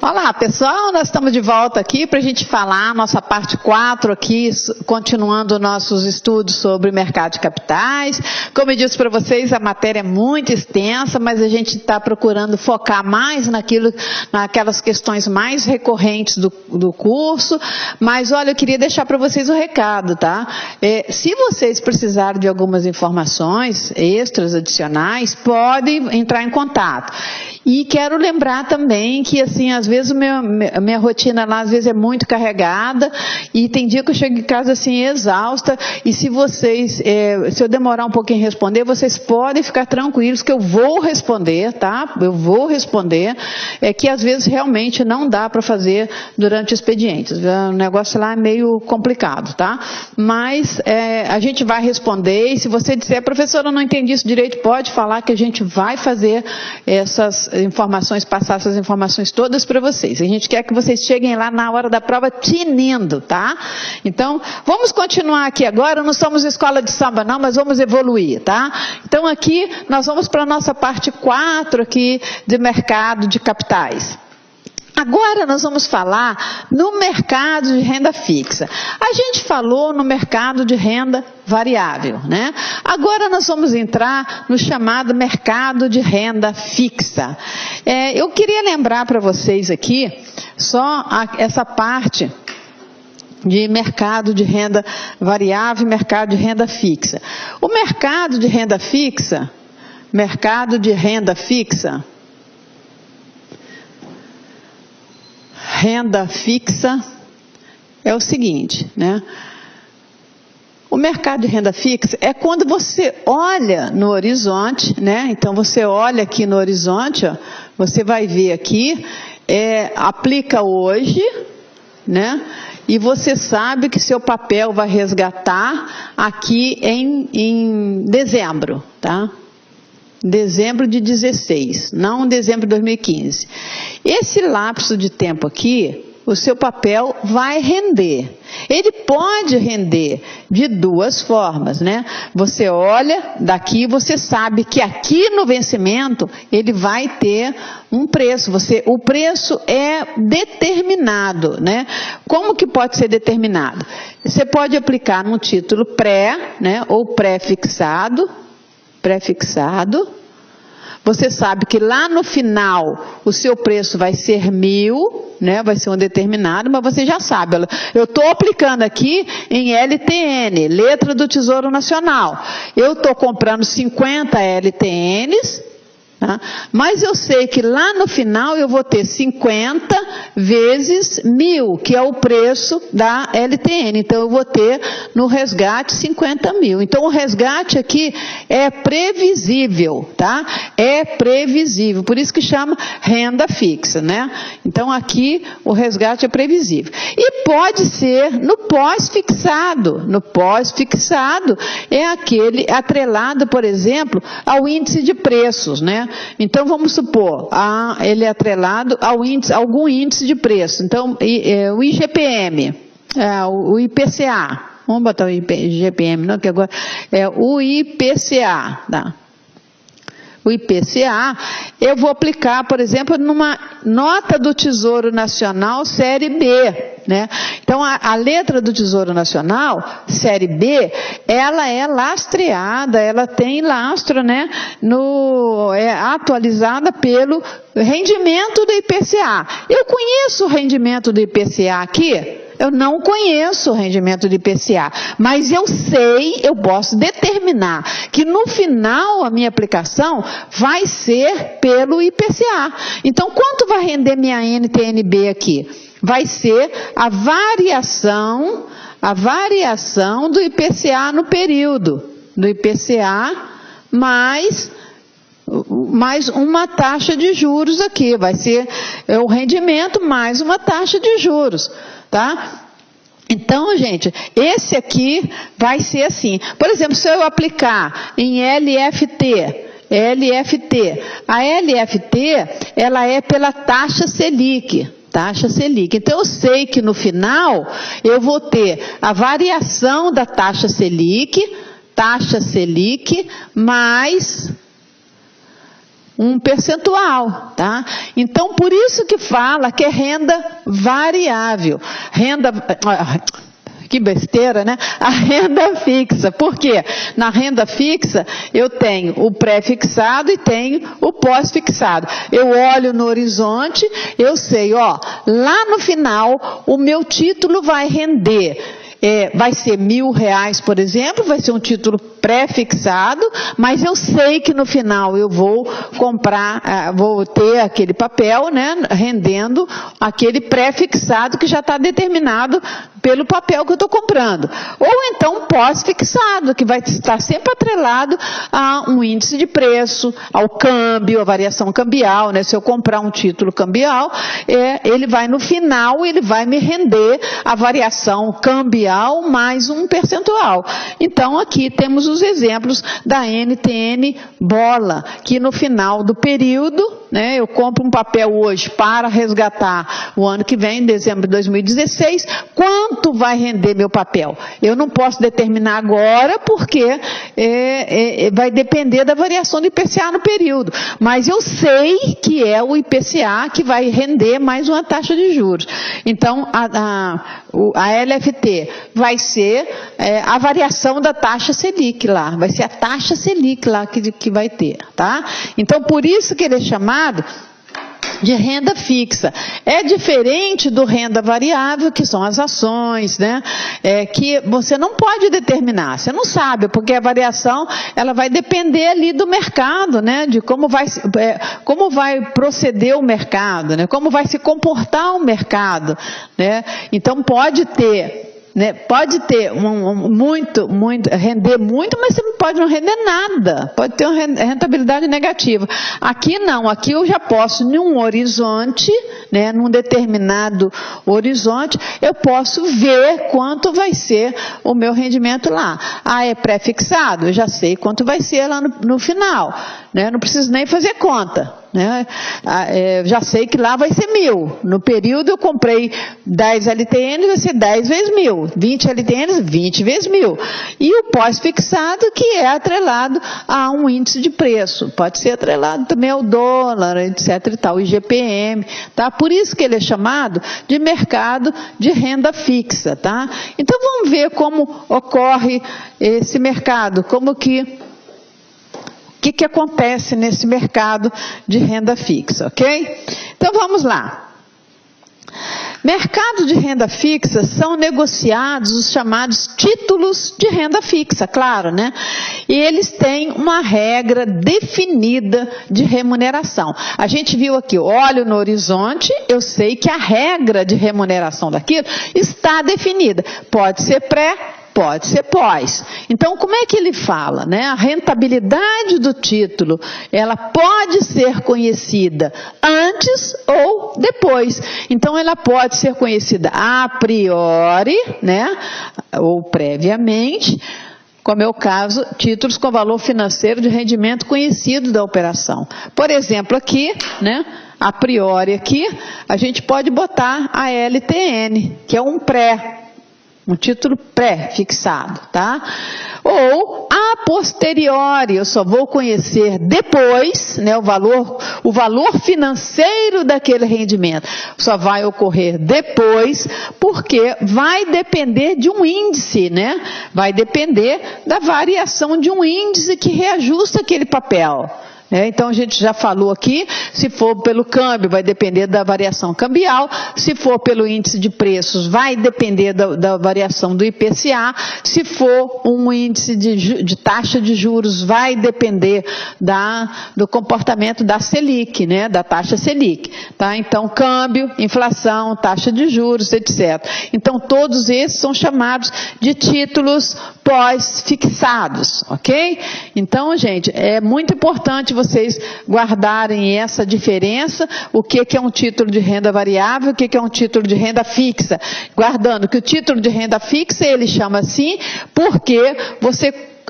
Olá, pessoal, nós estamos de volta aqui para a gente falar nossa parte 4 aqui, continuando nossos estudos sobre mercado de capitais. Como eu disse para vocês, a matéria é muito extensa, mas a gente está procurando focar mais naquelas questões mais recorrentes do curso. Mas, olha, eu queria deixar para vocês o recado, tá? Se vocês precisarem de algumas informações extras, adicionais, podem entrar em contato. E quero lembrar também que, assim, às vezes a minha rotina lá, às vezes é muito carregada e tem dia que eu chego em casa, assim, exausta e se eu demorar um pouquinho em responder, vocês podem ficar tranquilos que eu vou responder, tá? Eu vou responder, que às vezes realmente não dá para fazer durante o expediente. O negócio lá é meio complicado, tá? Mas a gente vai responder e se você disser, professora, eu não entendi isso direito, pode falar que a gente vai fazer essas informações, passar essas informações todas para vocês. A gente quer que vocês cheguem lá na hora da prova tinindo, tá? Então, vamos continuar aqui agora, não somos escola de samba não, mas vamos evoluir, tá? Então aqui, nós vamos para a nossa parte 4 aqui de mercado de capitais. Agora nós vamos falar no mercado de renda fixa. A gente falou no mercado de renda variável, né? Agora nós vamos entrar no chamado mercado de renda fixa. Eu queria lembrar para vocês aqui só essa parte de mercado de renda variável e mercado de renda fixa. O mercado de renda fixa é o seguinte, né? O mercado de renda fixa é quando você olha no horizonte, né? Então você olha aqui no horizonte, ó, você vai ver aqui, aplica hoje, né? E você sabe que seu papel vai resgatar aqui em dezembro, tá? Dezembro de 16, não dezembro de 2015. Esse lapso de tempo aqui, o seu papel vai render. Ele pode render de duas formas, né? Você olha daqui, você sabe que aqui no vencimento ele vai ter um preço. O preço é determinado, né? Como que pode ser determinado? Você pode aplicar num título pré, né? Ou pré-fixado. Você sabe que lá no final o seu preço vai ser 1.000, né? Vai ser um determinado, mas você já sabe. Eu estou aplicando aqui em LTN, letra do Tesouro Nacional. Eu estou comprando 50 LTNs, tá? Mas eu sei que lá no final eu vou ter 50 vezes 1.000, que é o preço da LTN. Então eu vou ter no resgate 50.000. Então o resgate aqui é previsível, tá? É previsível, por isso que chama renda fixa, né? Então aqui o resgate é previsível. E pode ser no pós-fixado. No pós-fixado é aquele atrelado, por exemplo, ao índice de preços, né? Então, vamos supor, ele é atrelado ao algum índice de preço. Então, o IGPM, o IPCA, vamos botar o IGPM, não, que agora é o IPCA, tá? O IPCA, eu vou aplicar, por exemplo, numa nota do Tesouro Nacional Série B, né? Então, a letra do Tesouro Nacional, Série B, ela é lastreada, ela tem lastro, né? É atualizada pelo rendimento do IPCA. Eu conheço o rendimento do IPCA aqui? Eu não conheço o rendimento do IPCA, mas eu sei, eu posso determinar que no final a minha aplicação vai ser pelo IPCA. Então, quanto vai render minha NTNB aqui? Vai ser a variação do IPCA no período, do IPCA mais uma taxa de juros aqui, vai ser o rendimento mais uma taxa de juros, tá? Então, gente, esse aqui vai ser assim. Por exemplo, se eu aplicar em LFT, a LFT, ela é pela taxa Selic. Então, eu sei que no final eu vou ter a variação da taxa Selic mais um percentual, tá? Então, por isso que fala que é renda variável. Que besteira, né? A renda fixa. Por quê? Na renda fixa, eu tenho o pré-fixado e tenho o pós-fixado. Eu olho no horizonte, eu sei, ó, lá no final, o meu título vai render. Vai ser R$1.000, por exemplo, vai ser um título pré-fixado, mas eu sei que no final eu vou comprar, vou ter aquele papel, né, rendendo aquele pré-fixado que já está determinado pelo papel que eu estou comprando. Ou então pós-fixado, que vai estar sempre atrelado a um índice de preço, ao câmbio, a variação cambial, né? Se eu comprar um título cambial, ele vai no final, ele vai me render a variação cambial mais um percentual. Então aqui temos os exemplos da NTN Bola, que no final do período, né, eu compro um papel hoje para resgatar o ano que vem, dezembro de 2016, quanto vai render meu papel? Eu não posso determinar agora porque vai depender da variação do IPCA no período, mas eu sei que é o IPCA que vai render mais uma taxa de juros. Então a LFT vai ser a variação da taxa Selic lá, vai ser a taxa Selic lá que vai ter, tá? Então por isso que ele é chamado de renda fixa. É diferente do renda variável, que são as ações, né? Que você não pode determinar, você não sabe, porque a variação ela vai depender ali do mercado, né? De como vai proceder o mercado, né? Como vai se comportar o mercado, né? Então pode ter, né, pode ter render muito, mas você pode não render nada, pode ter uma rentabilidade negativa. Aqui não, aqui eu já posso, num horizonte, né, num determinado horizonte, eu posso ver quanto vai ser o meu rendimento lá. É pré-fixado, eu já sei quanto vai ser lá no final, né, não preciso nem fazer conta. Né? Já sei que lá vai ser 1.000. No período eu comprei 10 LTNs, vai ser 10 vezes 1.000. 20 LTNs, 20 vezes 1.000. E o pós-fixado, que é atrelado a um índice de preço. Pode ser atrelado também ao dólar, etc. e tal, IGPM. Tá? Por isso que ele é chamado de mercado de renda fixa. Tá? Então vamos ver como ocorre esse mercado, como que o que acontece nesse mercado de renda fixa, ok? Então vamos lá. Mercado de renda fixa são negociados os chamados títulos de renda fixa, claro, né? E eles têm uma regra definida de remuneração. A gente viu aqui, olho no horizonte, eu sei que a regra de remuneração daquilo está definida. Pode ser pré, pode ser pós. Então, como é que ele fala, né? A rentabilidade do título, ela pode ser conhecida antes ou depois. Então, ela pode ser conhecida a priori, né? Ou previamente, como é o caso, títulos com valor financeiro de rendimento conhecido da operação. Por exemplo, aqui, né? A priori aqui, a gente pode botar a LTN, que é um um título pré-fixado, tá? Ou a posteriori, eu só vou conhecer depois, né, o valor financeiro daquele rendimento. Só vai ocorrer depois, porque vai depender de um índice, né? Vai depender da variação de um índice que reajusta aquele papel. Então a gente já falou aqui, se for pelo câmbio vai depender da variação cambial, se for pelo índice de preços vai depender da variação do IPCA, se for um índice de taxa de juros vai depender do comportamento da Selic, né, da taxa Selic. Tá? Então câmbio, inflação, taxa de juros, etc. Então todos esses são chamados de títulos pós-fixados, ok? Então, gente, é muito importante vocês guardarem essa diferença, o que é um título de renda variável, o que é um título de renda fixa. Guardando que o título de renda fixa, ele chama assim, porque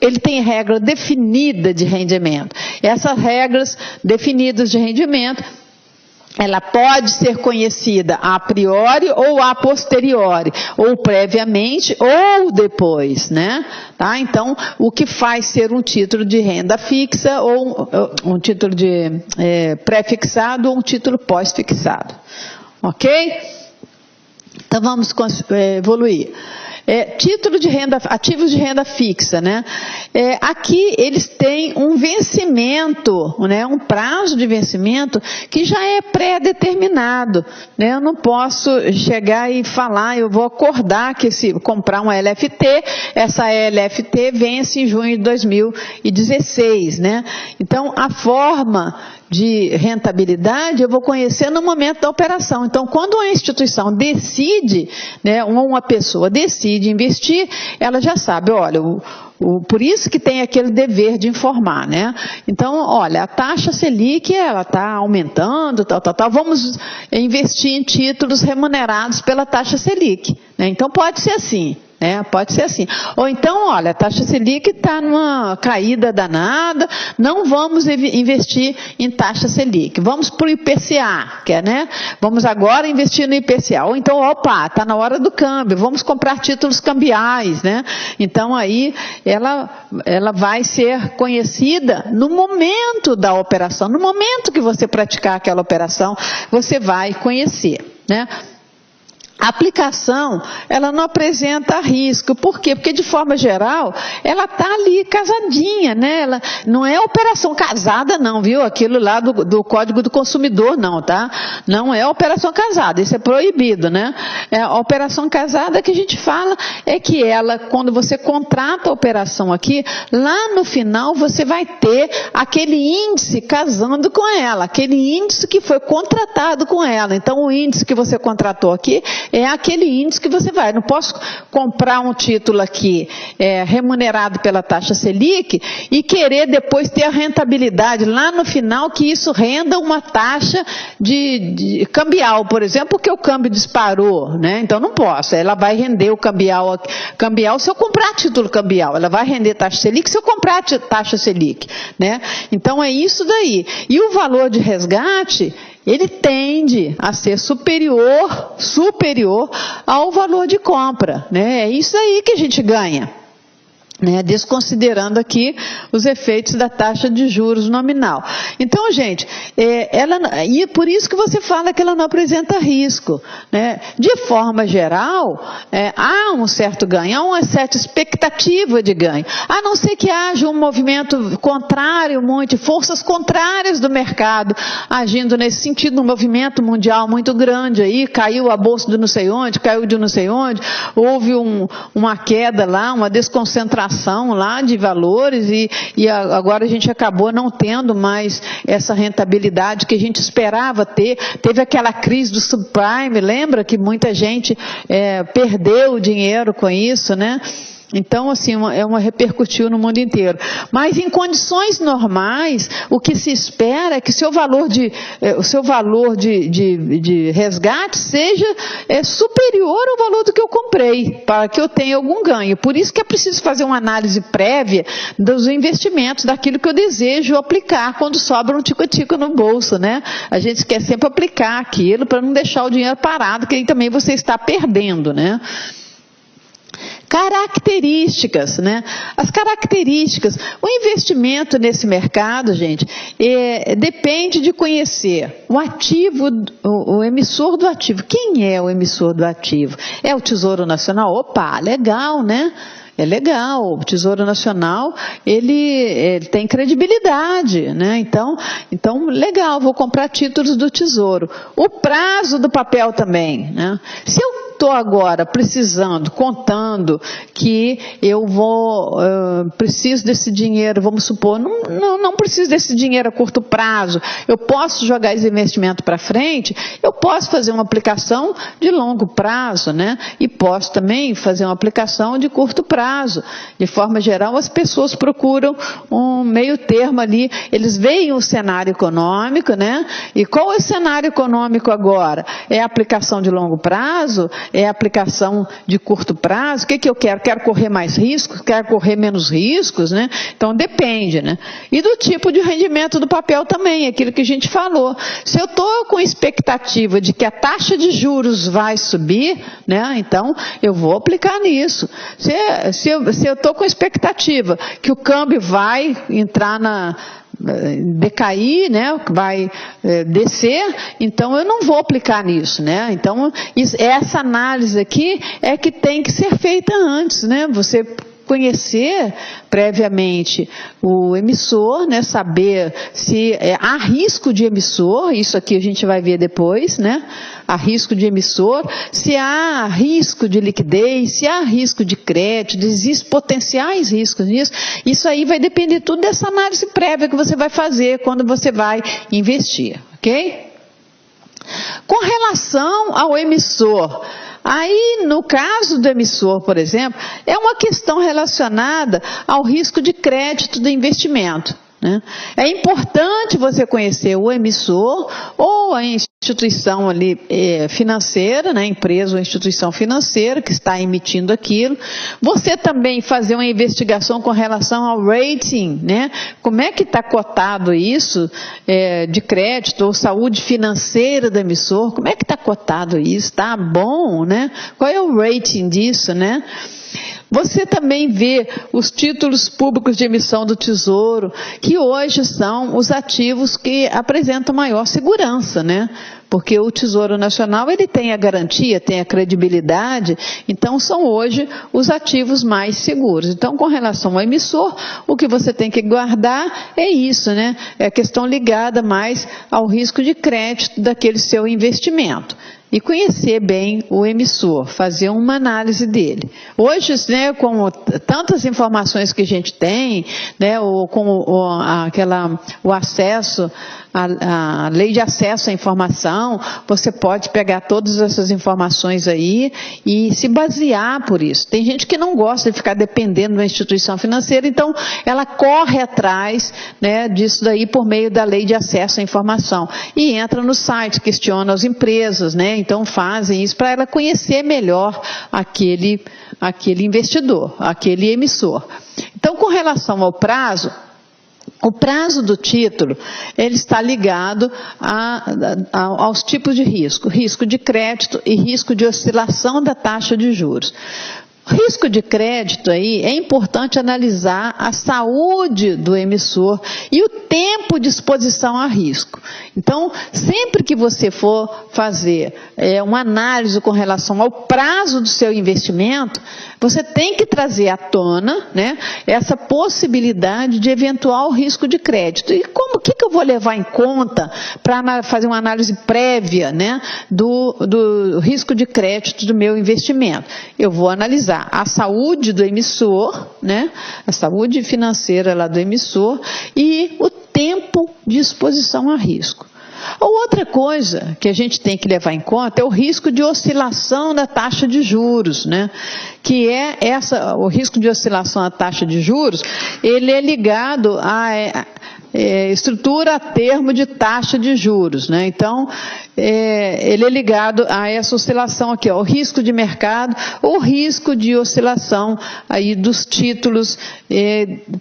ele tem regra definida de rendimento. Essas regras definidas de rendimento, ela pode ser conhecida a priori ou a posteriori, ou previamente ou depois, né? Tá? Então, o que faz ser um título de renda fixa ou um título de pré-fixado ou um título pós-fixado. Ok? Então, vamos evoluir. Título de renda, ativos de renda fixa, né? Aqui eles têm um vencimento, né? Um prazo de vencimento que já é pré-determinado, né? Eu não posso chegar e falar, eu vou acordar que se comprar uma LFT, essa LFT vence em junho de 2016, né? Então, a forma de rentabilidade eu vou conhecer no momento da operação. Então, quando uma instituição decide, né, uma pessoa decide investir, ela já sabe, olha, por isso que tem aquele dever de informar, né? Então, olha, a taxa Selic, ela está aumentando, tal, vamos investir em títulos remunerados pela taxa Selic, né? Então, pode ser assim. Pode ser assim. Ou então, olha, a taxa Selic está numa caída danada, não vamos investir em taxa Selic, vamos para o IPCA, né? Vamos agora investir no IPCA. Ou então, opa, está na hora do câmbio, vamos comprar títulos cambiais, né? Então, aí, ela vai ser conhecida no momento da operação, no momento que você praticar aquela operação, você vai conhecer, né? A aplicação, ela não apresenta risco. Por quê? Porque, de forma geral, ela está ali casadinha, né? Ela não é operação casada, não, viu? Aquilo lá do Código do Consumidor, não, tá? Não é operação casada, isso é proibido, né? A operação casada que a gente fala é que ela, quando você contrata a operação aqui, lá no final você vai ter aquele índice casando com ela, aquele índice que foi contratado com ela. Então, o índice que você contratou aqui é aquele índice que você vai. Não posso comprar um título aqui remunerado pela taxa Selic e querer depois ter a rentabilidade lá no final que isso renda uma taxa de cambial, por exemplo, porque o câmbio disparou, né? Então não posso. Ela vai render o cambial se eu comprar título cambial. Ela vai render taxa Selic se eu comprar taxa Selic, né? Então é isso daí. E o valor de resgate, ele tende a ser superior ao valor de compra, né? É isso aí que a gente ganha, né? Desconsiderando aqui os efeitos da taxa de juros nominal. Então, gente, e por isso que você fala que ela não apresenta risco, né? De forma geral, há um certo ganho, há uma certa expectativa de ganho, a não ser que haja um movimento contrário, forças contrárias do mercado agindo nesse sentido, um movimento mundial muito grande aí, caiu a bolsa de não sei onde, caiu de não sei onde, houve uma queda lá, uma desconcentração lá de valores e agora a gente acabou não tendo mais essa rentabilidade que a gente esperava ter. Teve aquela crise do subprime, lembra que muita gente perdeu dinheiro com isso, né? Então, assim, repercutiu no mundo inteiro. Mas em condições normais, o que se espera é que o seu valor de resgate seja superior ao valor do que eu comprei, para que eu tenha algum ganho. Por isso que é preciso fazer uma análise prévia dos investimentos, daquilo que eu desejo aplicar quando sobra um tico-tico no bolso, né? A gente quer sempre aplicar aquilo para não deixar o dinheiro parado, que aí também você está perdendo, né? Características, né? As características, o investimento nesse mercado, gente, depende de conhecer o ativo, o emissor do ativo. Quem é o emissor do ativo? É o Tesouro Nacional? Opa, legal, né? É legal, o Tesouro Nacional, ele tem credibilidade, né? Então, legal, vou comprar títulos do Tesouro. O prazo do papel também, né? Se eu estou agora precisando, contando que eu preciso desse dinheiro, vamos supor, não preciso desse dinheiro a curto prazo, eu posso jogar esse investimento para frente, eu posso fazer uma aplicação de longo prazo, né? E posso também fazer uma aplicação de curto prazo. De forma geral, as pessoas procuram um meio termo ali, eles veem o cenário econômico, né? E qual é o cenário econômico agora? É a aplicação de longo prazo? é aplicação de curto prazo, o que que eu quero? Quero correr mais riscos? Quero correr menos riscos, né? Então depende, né? E do tipo de rendimento do papel também, aquilo que a gente falou. Se eu estou com expectativa de que a taxa de juros vai subir, né? Então eu vou aplicar nisso. Se eu estou com expectativa que o câmbio vai entrar decair, né, vai descer, então eu não vou aplicar nisso, né? Então essa análise aqui é que tem que ser feita antes, né? Você conhecer previamente o emissor, né, saber se há risco de emissor, isso aqui a gente vai ver depois, né? Há risco de emissor, se há risco de liquidez, se há risco de crédito, existem potenciais riscos nisso. Isso aí vai depender tudo dessa análise prévia que você vai fazer quando você vai investir, ok? Com relação ao emissor, aí, no caso do emissor, por exemplo, é uma questão relacionada ao risco de crédito do investimento, né? É importante você conhecer o emissor ou a instituição ali financeira, né, empresa ou instituição financeira que está emitindo aquilo. Você também fazer uma investigação com relação ao rating, né? Como é que está cotado isso de crédito ou saúde financeira do emissor? Como é que está cotado isso? Está bom, né? Qual é o rating disso, né? Você também vê os títulos públicos de emissão do Tesouro, que hoje são os ativos que apresentam maior segurança, né? Porque o Tesouro Nacional, ele tem a garantia, tem a credibilidade, então são hoje os ativos mais seguros. Então, com relação ao emissor, o que você tem que guardar é isso, né? É a questão ligada mais ao risco de crédito daquele seu investimento. E conhecer bem o emissor, fazer uma análise dele. Hoje, né, com tantas informações que a gente tem, né, o acesso, a lei de acesso à informação, você pode pegar todas essas informações aí e se basear por isso. Tem gente que não gosta de ficar dependendo da instituição financeira, então ela corre atrás, né, disso daí por meio da lei de acesso à informação. E entra no site, questiona as empresas, né, então fazem isso para ela conhecer melhor aquele investidor, aquele emissor. Então, com relação ao prazo, o prazo do título, ele está ligado aos tipos de risco, risco de crédito e risco de oscilação da taxa de juros. Risco de crédito aí, é importante analisar a saúde do emissor e o tempo de exposição a risco. Então, sempre que você for fazer uma análise com relação ao prazo do seu investimento, você tem que trazer à tona, né, essa possibilidade de eventual risco de crédito. E o que eu vou levar em conta para fazer uma análise prévia, né, do risco de crédito do meu investimento? Eu vou analisar a saúde do emissor, né, a saúde financeira lá do emissor e o tempo de exposição a risco. A outra coisa que a gente tem que levar em conta é o risco de oscilação da taxa de juros, né? Que é o risco de oscilação da taxa de juros, ele é ligado à estrutura a termo de taxa de juros, né? Então, ele é ligado a essa oscilação aqui, ó, o risco de mercado, o risco de oscilação aí dos títulos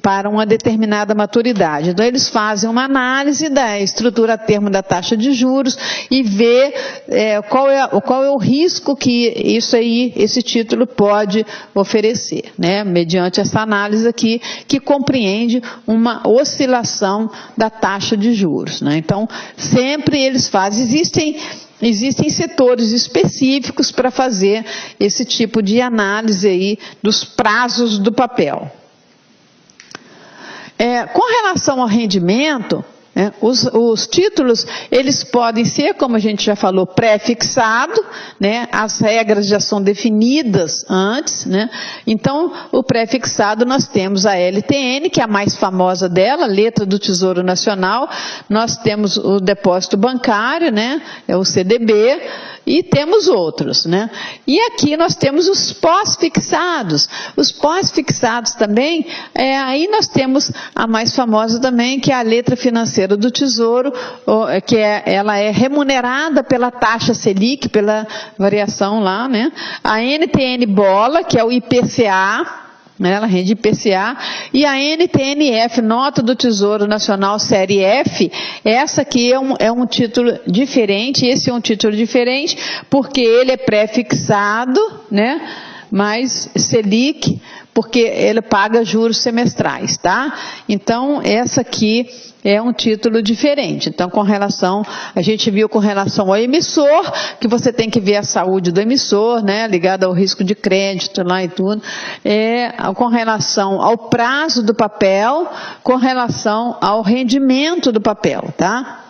para uma determinada maturidade. Então, eles fazem uma análise da estrutura a termo da taxa de juros e vê qual é o risco que esse título pode oferecer, né? Mediante essa análise aqui, que compreende uma oscilação da taxa de juros, né? Então, sempre eles fazem, existem setores específicos para fazer esse tipo de análise aí dos prazos do papel. Com relação ao rendimento, os títulos, eles podem ser, como a gente já falou, pré-fixado, né? As regras já são definidas antes, né? Então, o pré-fixado nós temos a LTN, que é a mais famosa dela, letra do Tesouro Nacional, nós temos o depósito bancário, né? É o CDB, E temos outros, né? E aqui nós temos os pós-fixados. Os pós-fixados também, aí nós temos a mais famosa também, que é a letra financeira do Tesouro, que ela é remunerada pela taxa Selic, pela variação lá, né? A NTN Bola, que é o IPCA, ela rende IPCA, e a NTNF, Nota do Tesouro Nacional Série F, essa aqui é um título diferente, esse é um título diferente, porque ele é pré-fixado, né, mas Selic, porque ele paga juros semestrais, tá? Então, essa aqui é um título diferente. Então, a gente viu com relação ao emissor, que você tem que ver a saúde do emissor, né, ligado ao risco de crédito lá e tudo, com relação ao prazo do papel, com relação ao rendimento do papel, tá?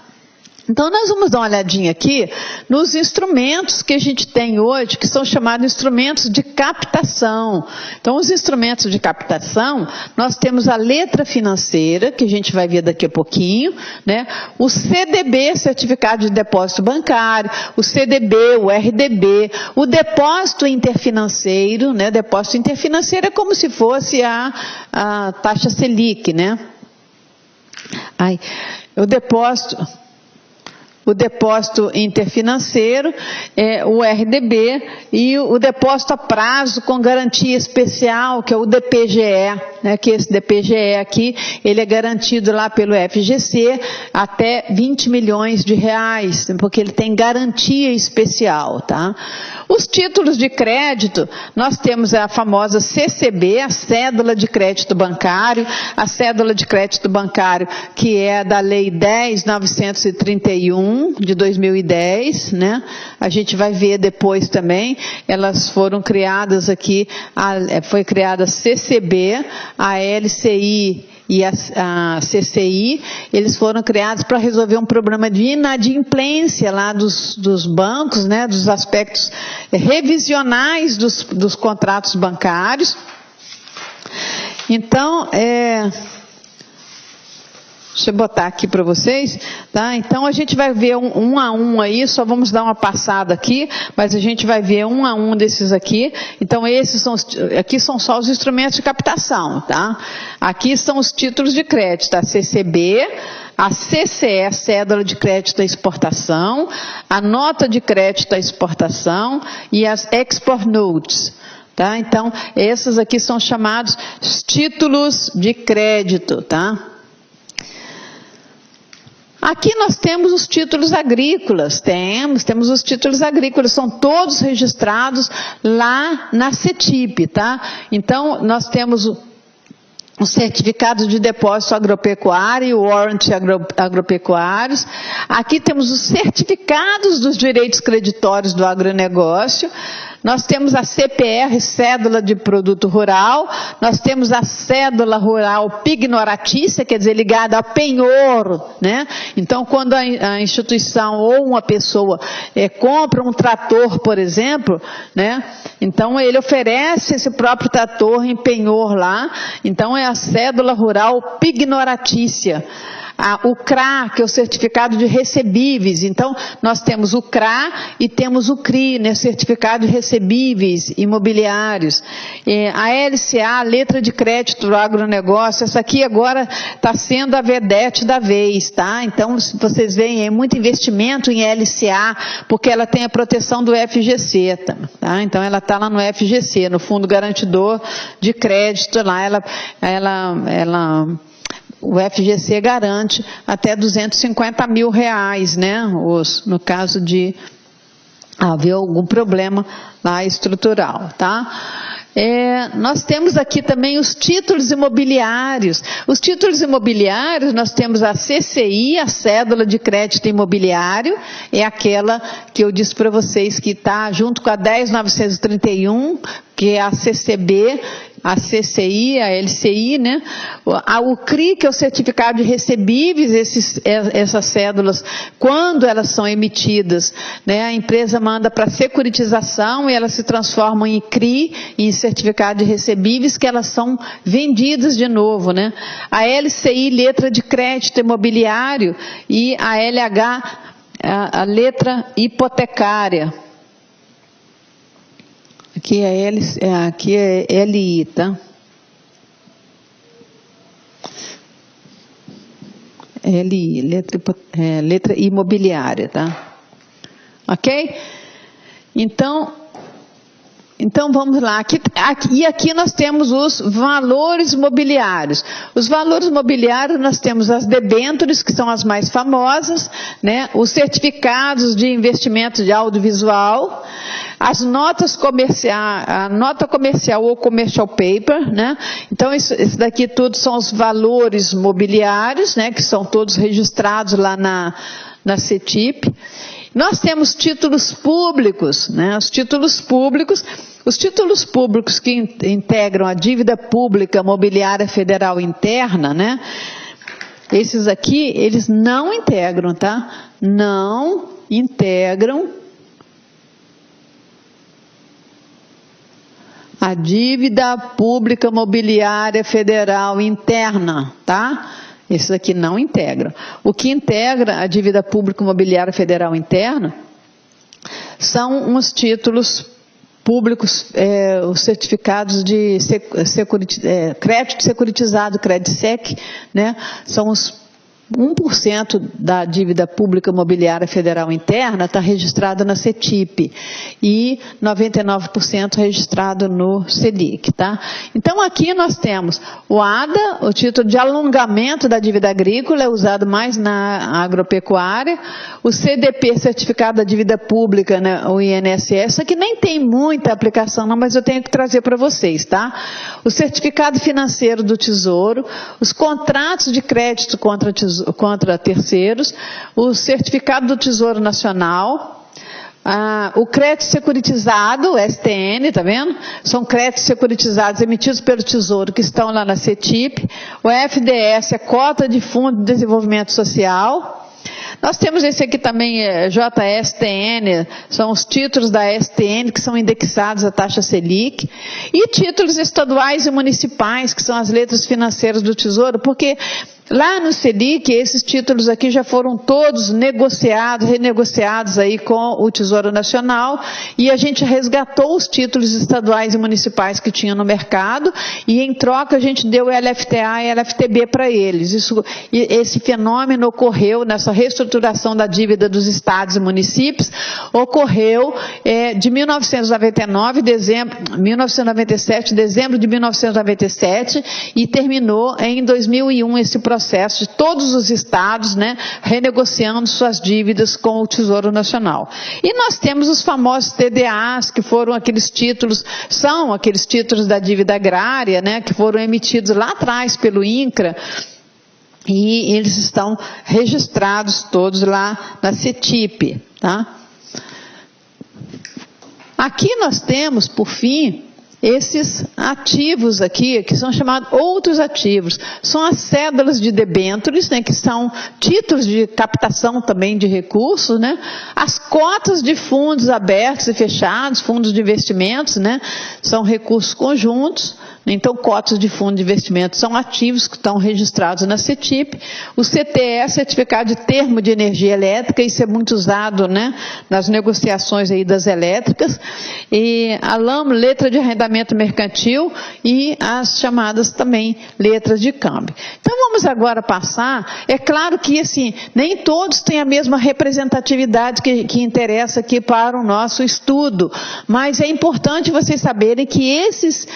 Então, nós vamos dar uma olhadinha aqui nos instrumentos que a gente tem hoje, que são chamados instrumentos de captação. Então, os instrumentos de captação, nós temos a letra financeira, que a gente vai ver daqui a pouquinho, né? O CDB, Certificado de Depósito Bancário, o CDB, o RDB, o depósito interfinanceiro, né? Depósito interfinanceiro é como se fosse a taxa Selic, né? O depósito interfinanceiro, o RDB, e o depósito a prazo com garantia especial, que é o DPGE, né, que esse DPGE aqui, ele é garantido lá pelo FGC até 20 milhões de reais, porque ele tem garantia especial, tá? Os títulos de crédito, nós temos a famosa CCB, a Cédula de Crédito Bancário, a Cédula de Crédito Bancário, que é da Lei 10.931, de 2010, né? A gente vai ver depois também, elas foram criadas aqui, foi criada a CCB, a LCI e a CCI, eles foram criados para resolver um problema de inadimplência lá dos bancos, né, dos aspectos revisionais dos contratos bancários. Então, deixa eu botar aqui para vocês, tá? Então a gente vai ver um a um aí, só vamos dar uma passada aqui, mas a gente vai ver um a um desses aqui. Então aqui são só os instrumentos de captação, tá? Aqui são os títulos de crédito, a CCB, a CCE, Cédula de Crédito à Exportação, a Nota de Crédito à Exportação e as Export Notes. Tá? Então, esses aqui são chamados títulos de crédito, tá? Aqui nós temos os títulos agrícolas, temos os títulos agrícolas, são todos registrados lá na CETIP, tá? Então, nós temos o certificado de depósito agropecuário e o warranty agropecuários. Aqui temos os certificados dos direitos creditórios do agronegócio. Nós temos a CPR, Cédula de Produto Rural, nós temos a Cédula Rural Pignoratícia, quer dizer, ligada a penhor, né? Então, quando a instituição ou uma pessoa compra um trator, por exemplo, né? Então, ele oferece esse próprio trator em penhor lá, então é a Cédula Rural Pignoratícia. O CRA, que é o Certificado de Recebíveis. Então, nós temos o CRA e temos o CRI, né, Certificado de Recebíveis Imobiliários. A LCA, Letra de Crédito do Agronegócio, essa aqui agora está sendo a vedete da vez, tá? Então, vocês veem, é muito investimento em LCA, porque ela tem a proteção do FGC, tá? Então, ela está lá no FGC, no Fundo Garantidor de Crédito, lá o FGC garante até 250 mil reais, né? No caso de haver algum problema lá estrutural, tá? Nós temos aqui também os títulos imobiliários. Os títulos imobiliários, nós temos a CCI, a Cédula de Crédito Imobiliário, é aquela que eu disse para vocês que está junto com a 10.931, que é a CCB, a CCI, a LCI, né? O CRI, que é o Certificado de Recebíveis, essas cédulas, quando elas são emitidas, né, a empresa manda para securitização e elas se transformam em CRI, em Certificado de Recebíveis, que elas são vendidas de novo, né? A LCI, Letra de Crédito Imobiliário, e a LH, a letra hipotecária. Aqui é LI, tá? LI, letra imobiliária, tá? Ok? Então vamos lá. Aqui nós temos os valores mobiliários. Os valores mobiliários, nós temos as debêntures, que são as mais famosas, né? Os certificados de investimento de audiovisual, as notas comerciais, a nota comercial ou commercial paper, né? Então, isso daqui tudo são os valores mobiliários, né? Que são todos registrados lá na CETIP. Nós temos títulos públicos, né? Os títulos públicos que integram a dívida pública mobiliária federal interna, né? Esses aqui, eles não integram, tá? Não integram a dívida pública mobiliária federal interna, tá? Esses aqui não integram. O que integra a dívida pública imobiliária federal interna são os títulos públicos, os certificados de crédito securitizado, CredSec, né? São os 1% da dívida pública imobiliária federal interna está registrada na CETIP e 99% registrado no Selic, tá? Então aqui nós temos o ADA, o título de alongamento da dívida agrícola, é usado mais na agropecuária, o CDP, certificado da dívida pública, né, o INSS, isso aqui nem tem muita aplicação não, mas eu tenho que trazer para vocês, tá? O certificado financeiro do Tesouro, os contratos de crédito contra terceiros, o certificado do Tesouro Nacional, o crédito securitizado, o STN, tá vendo? São créditos securitizados emitidos pelo Tesouro que estão lá na CETIP, o FDS, a cota de Fundo de Desenvolvimento Social. Nós temos esse aqui também, JSTN, são os títulos da STN que são indexados à taxa Selic, e títulos estaduais e municipais, que são as letras financeiras do Tesouro, porque lá no Selic, esses títulos aqui já foram todos renegociados aí com o Tesouro Nacional, e a gente resgatou os títulos estaduais e municipais que tinha no mercado, e em troca a gente deu LFTA e LFTB para eles. Esse fenômeno ocorreu nessa reestruturação da dívida dos estados e municípios, ocorreu de 1997, dezembro de 1997, e terminou em 2001 esse processo de todos os estados, né, renegociando suas dívidas com o Tesouro Nacional. E nós temos os famosos TDAs, que foram aqueles títulos, são aqueles títulos da dívida agrária, né, que foram emitidos lá atrás pelo INCRA, e eles estão registrados todos lá na CETIP, tá? Aqui nós temos, por fim, esses ativos aqui, que são chamados outros ativos, são as cédulas de debêntures, né, que são títulos de captação também de recursos, né, as cotas de fundos abertos e fechados, fundos de investimentos, né, são recursos conjuntos. Então, cotas de fundo de investimento são ativos que estão registrados na CETIP. O CTE, certificado de termo de energia elétrica, isso é muito usado, né, nas negociações aí das elétricas. E a LAM, letra de arrendamento mercantil, e as chamadas também letras de câmbio. Então, vamos agora passar. É claro que, assim, nem todos têm a mesma representatividade que interessa aqui para o nosso estudo, mas é importante vocês saberem que esses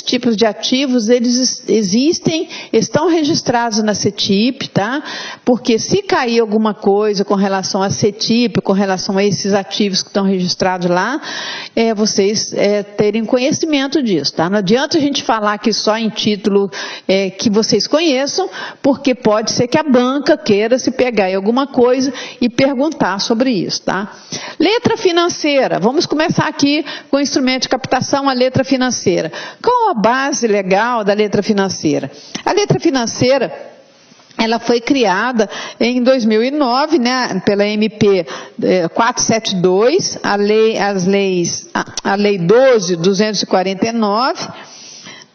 tipos de ativos, eles existem, estão registrados na CETIP, tá? Porque se cair alguma coisa com relação à CETIP, com relação a esses ativos que estão registrados lá, vocês terem conhecimento disso, tá? Não adianta a gente falar aqui só em título que vocês conheçam, porque pode ser que a banca queira se pegar em alguma coisa e perguntar sobre isso, tá? Letra financeira, vamos começar aqui com o instrumento de captação, a letra financeira. Qual a base legal da letra financeira? A letra financeira, ela foi criada em 2009, né, pela MP 472, a lei 12.249,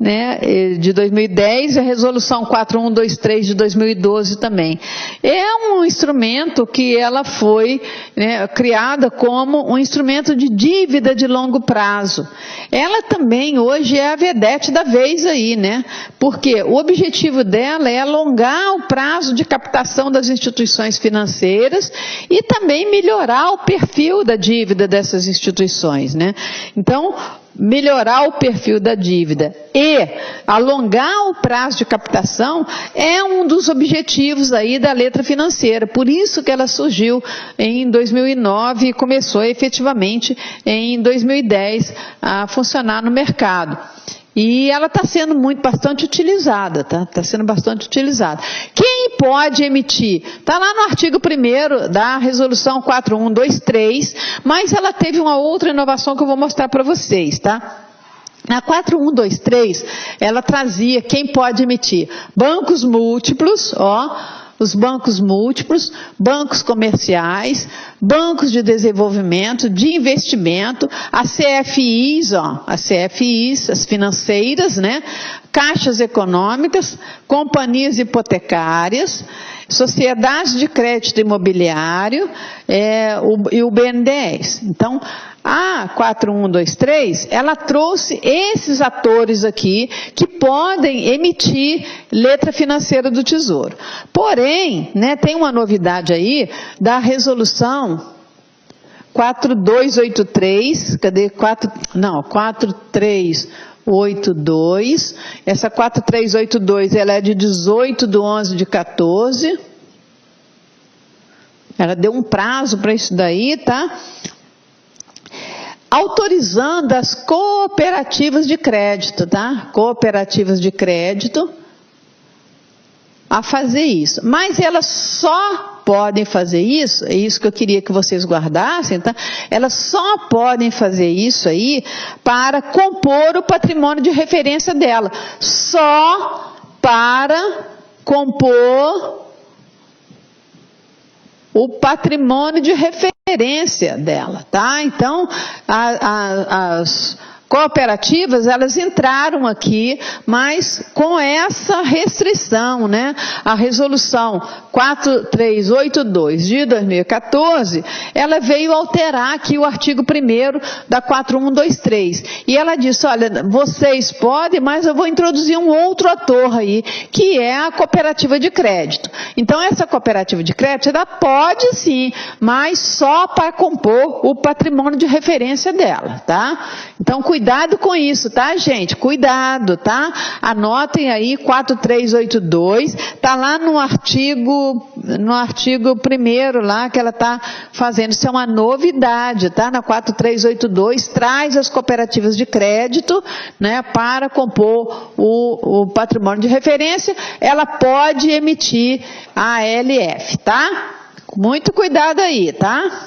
né, de 2010 e a resolução 4123 de 2012 também. É um instrumento que ela foi, né, criada como um instrumento de dívida de longo prazo. Ela também hoje é a vedete da vez aí, né? Porque o objetivo dela é alongar o prazo de captação das instituições financeiras e também melhorar o perfil da dívida dessas instituições, né? Então, melhorar o perfil da dívida e alongar o prazo de captação é um dos objetivos aí da letra financeira. Por isso que ela surgiu em 2009 e começou efetivamente em 2010 a funcionar no mercado. E ela está sendo bastante utilizada, tá? Está sendo bastante utilizada. Quem pode emitir? Está lá no artigo 1º da resolução 4123, mas ela teve uma outra inovação que eu vou mostrar para vocês, tá? Na 4123, ela trazia quem pode emitir. Bancos múltiplos, os bancos múltiplos, bancos comerciais, bancos de desenvolvimento, de investimento, as CFIs, as financeiras, né? Caixas econômicas, companhias hipotecárias, sociedades de crédito imobiliário e o BNDES. Então, a 4123, ela trouxe esses atores aqui que podem emitir letra financeira do Tesouro. Porém, né, tem uma novidade aí da resolução 4283, 4382, essa 4382, ela é de 18/11/14, ela deu um prazo para isso daí, tá? Autorizando as cooperativas de crédito, tá? Cooperativas de crédito a fazer isso. Mas elas só podem fazer isso, é isso que eu queria que vocês guardassem, tá? Elas só podem fazer isso aí para compor o patrimônio de referência dela. Só para compor o patrimônio de referência dela, tá? Então, as cooperativas, elas entraram aqui, mas com essa restrição, né? A resolução 4382 de 2014, ela veio alterar aqui o artigo 1º da 4123. E ela disse, olha, vocês podem, mas eu vou introduzir um outro ator aí, que é a cooperativa de crédito. Então, essa cooperativa de crédito, ela pode sim, mas só para compor o patrimônio de referência dela, tá? Então, cuidado com isso, tá, gente? Cuidado, tá? Anotem aí 4382, tá lá no artigo 1º lá que ela tá fazendo. Isso é uma novidade, tá? Na 4382 traz as cooperativas de crédito, né, para compor o patrimônio de referência. Ela pode emitir a ALF, tá? Muito cuidado aí, tá?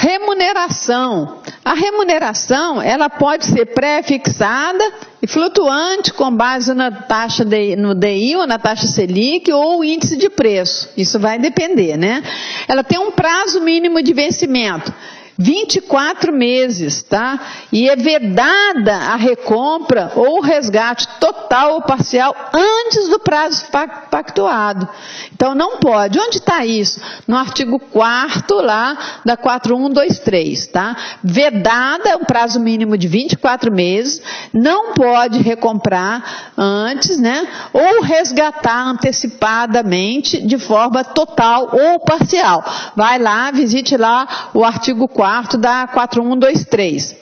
Remuneração. A remuneração, ela pode ser pré-fixada e flutuante com base na taxa no DI ou na taxa Selic ou índice de preço. Isso vai depender, né? Ela tem um prazo mínimo de vencimento. 24 meses, tá? E é vedada a recompra ou resgate total ou parcial antes do prazo pactuado. Então, não pode. Onde está isso? No artigo 4º lá da 4123, tá? Vedada, um prazo mínimo de 24 meses, não pode recomprar antes, né? Ou resgatar antecipadamente de forma total ou parcial. Vai lá, visite lá o artigo 4º da 4123.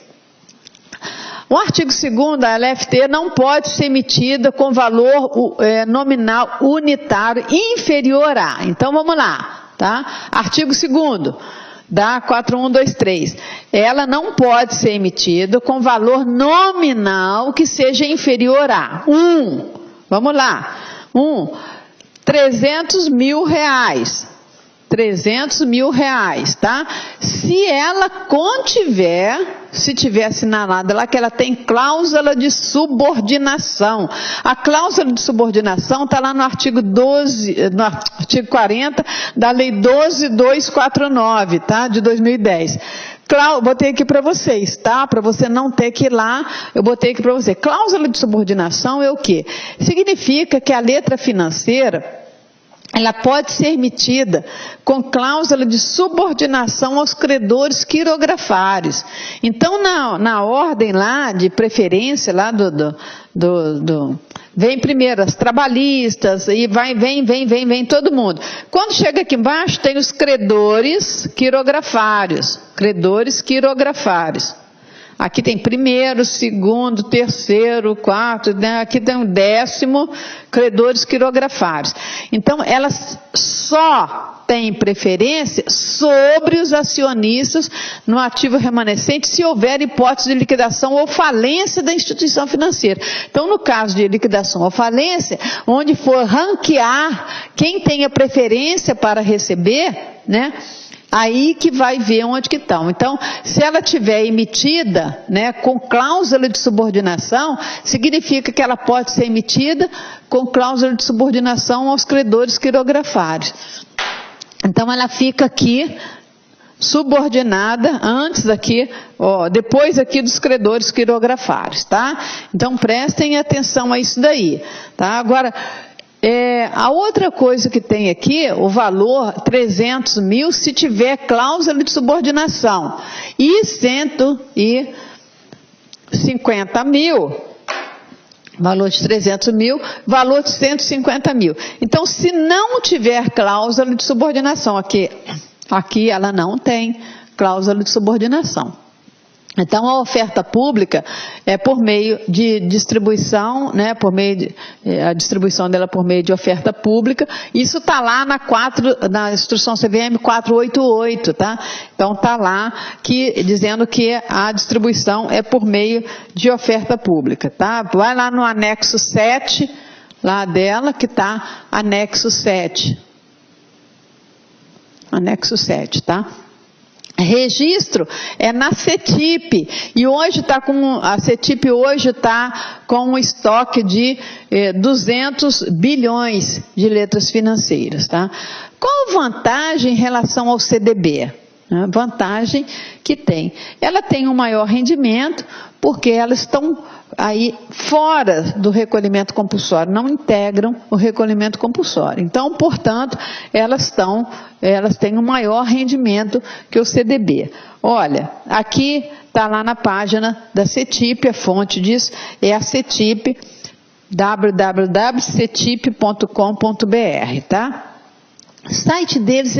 O artigo 2º da LFT não pode ser emitida com valor nominal unitário inferior a. Então, vamos lá, tá? Artigo 2º da 4123. Ela não pode ser emitida com valor nominal que seja inferior a vamos lá, R$300 mil. R$300 mil, tá? Se ela se tiver assinalado lá que ela tem cláusula de subordinação. A cláusula de subordinação está lá no artigo 40 da Lei 12.249, tá? De 2010. Botei aqui para vocês, tá? Para você não ter que ir lá, eu botei aqui para você. Cláusula de subordinação é o quê? Significa que a letra financeira, ela pode ser emitida com cláusula de subordinação aos credores quirografários. Então, na ordem lá de preferência, lá vem primeiro as trabalhistas, e vem todo mundo. Quando chega aqui embaixo, tem os credores quirografários. Aqui tem primeiro, segundo, terceiro, quarto, né? Aqui tem 10º, credores quirografários. Então, elas só têm preferência sobre os acionistas no ativo remanescente se houver hipótese de liquidação ou falência da instituição financeira. Então, no caso de liquidação ou falência, onde for ranquear quem tem a preferência para receber, né? Aí que vai ver onde que estão. Então, se ela tiver emitida, né, com cláusula de subordinação, significa que ela pode ser emitida com cláusula de subordinação aos credores quirografários. Então, ela fica aqui subordinada antes aqui, depois aqui dos credores quirografários, tá? Então, prestem atenção a isso daí, tá? Agora, a outra coisa que tem aqui, o valor 300 mil, se tiver cláusula de subordinação, e 150 mil, valor de 300 mil, valor de 150 mil. Então, se não tiver cláusula de subordinação, aqui ela não tem cláusula de subordinação. Então, a oferta pública é por meio de distribuição, né, a distribuição dela por meio de oferta pública. Isso está lá na instrução CVM 488, tá? Então, está lá dizendo que a distribuição é por meio de oferta pública, tá? Vai lá no anexo 7, lá dela, que está anexo 7. Anexo 7, tá? Registro é na CETIP, e a CETIP hoje está com um estoque de 200 bilhões de letras financeiras, tá? Qual a vantagem em relação ao CDB? A vantagem que tem, ela tem um maior rendimento, porque elas estão aí fora do recolhimento compulsório, não integram o recolhimento compulsório. Então, portanto, elas têm um maior rendimento que o CDB. Olha, aqui está lá na página da CETIP, a fonte disso é a CETIP, www.cetip.com.br, tá? O site deles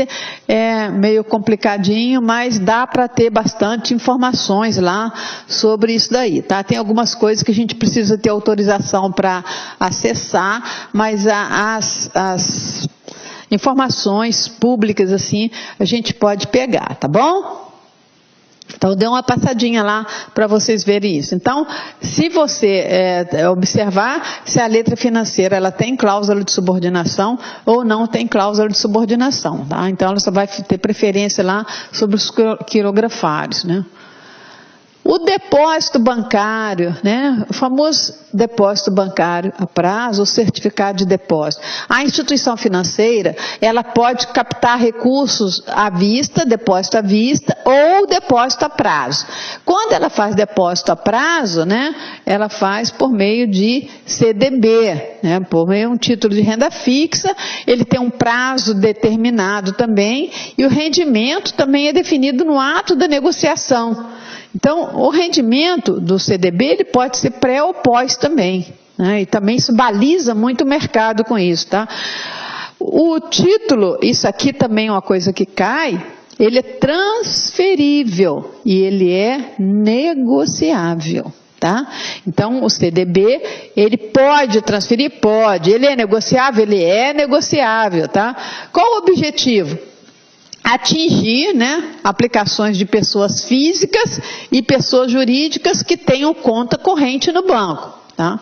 é meio complicadinho, mas dá para ter bastante informações lá sobre isso daí, tá? Tem algumas coisas que a gente precisa ter autorização para acessar, mas as informações públicas, assim, a gente pode pegar, tá bom? Então, dê uma passadinha lá para vocês verem isso. Então, se você observar se a letra financeira ela tem cláusula de subordinação ou não tem cláusula de subordinação, tá? Então, ela só vai ter preferência lá sobre os quirografários, né? O depósito bancário, né? O famoso depósito bancário a prazo, o certificado de depósito. A instituição financeira, ela pode captar recursos à vista, depósito à vista, ou depósito a prazo. Quando ela faz depósito a prazo, né? Ela faz por meio de CDB, né? Por meio de um título de renda fixa, ele tem um prazo determinado também, e o rendimento também é definido no ato da negociação. Então, o rendimento do CDB, ele pode ser pré ou pós também, né? E também isso baliza muito o mercado com isso, tá? O título, isso aqui também é uma coisa que cai, ele é transferível e ele é negociável, tá? Então, o CDB, ele pode transferir? Pode. Ele é negociável? Ele é negociável, tá? Qual o objetivo? Atingir, né, aplicações de pessoas físicas e pessoas jurídicas que tenham conta corrente no banco, tá?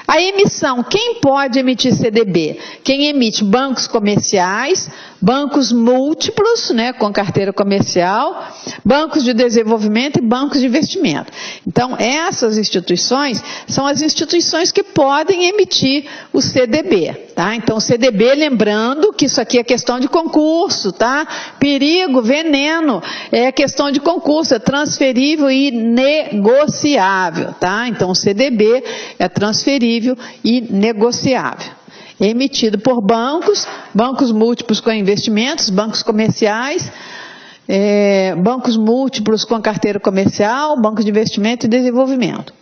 A emissão, quem pode emitir CDB? Quem emite bancos comerciais, bancos múltiplos, né, com carteira comercial, bancos de desenvolvimento e bancos de investimento. Então, essas instituições são as instituições que podem emitir o CDB, tá? Então, o CDB, lembrando que isso aqui é questão de concurso, tá? Perigo, veneno, é questão de concurso, é transferível e negociável, tá? Então, o CDB é transferível e negociável. É emitido por bancos, bancos múltiplos com investimentos, bancos comerciais, bancos múltiplos com carteira comercial, bancos de investimento e desenvolvimento.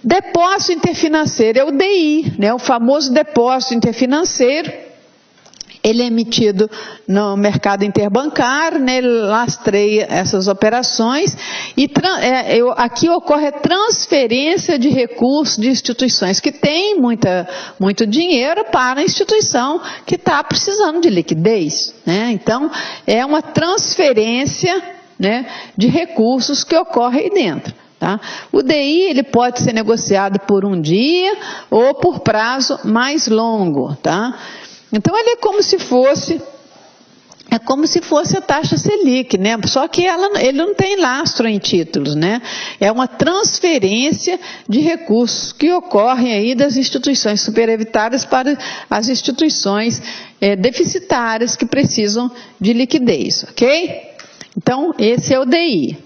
Depósito interfinanceiro é o DI, né, o famoso depósito interfinanceiro. Ele é emitido no mercado interbancário, né, ele lastreia essas operações e aqui ocorre a transferência de recursos de instituições que têm muito dinheiro para a instituição que está precisando de liquidez, né? Então, é uma transferência, né, de recursos que ocorre aí dentro. Tá? O DI ele pode ser negociado por um dia ou por prazo mais longo, tá? Então, ele é como se fosse a taxa Selic, né? Só que ele não tem lastro em títulos, né? É uma transferência de recursos que ocorrem aí das instituições superavitárias para as instituições deficitárias que precisam de liquidez, ok? Então, esse é o DI.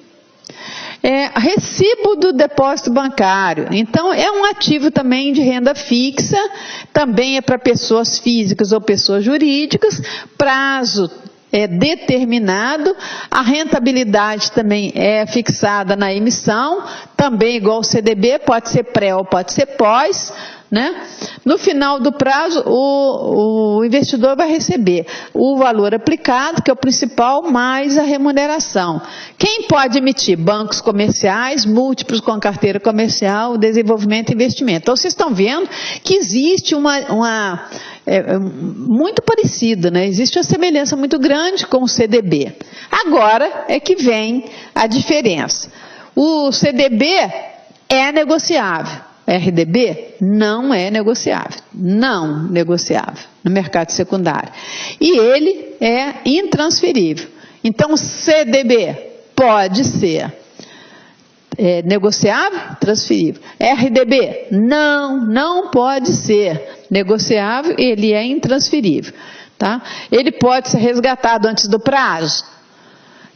Recibo do depósito bancário. Então, é um ativo também de renda fixa, também é para pessoas físicas ou pessoas jurídicas, prazo é determinado, a rentabilidade também é fixada na emissão, também igual o CDB, pode ser pré ou pode ser pós, né? No final do prazo, o investidor vai receber o valor aplicado, que é o principal, mais a remuneração. Quem pode emitir? Bancos comerciais, múltiplos com carteira comercial, desenvolvimento e investimento. Então, vocês estão vendo que existe muito parecida, né? Existe uma semelhança muito grande com o CDB. Agora é que vem a diferença. O CDB é negociável. RDB não é negociável, não negociável no mercado secundário. E ele é intransferível. Então, CDB pode ser negociável, transferível. RDB não pode ser negociável, ele é intransferível. Tá? Ele pode ser resgatado antes do prazo?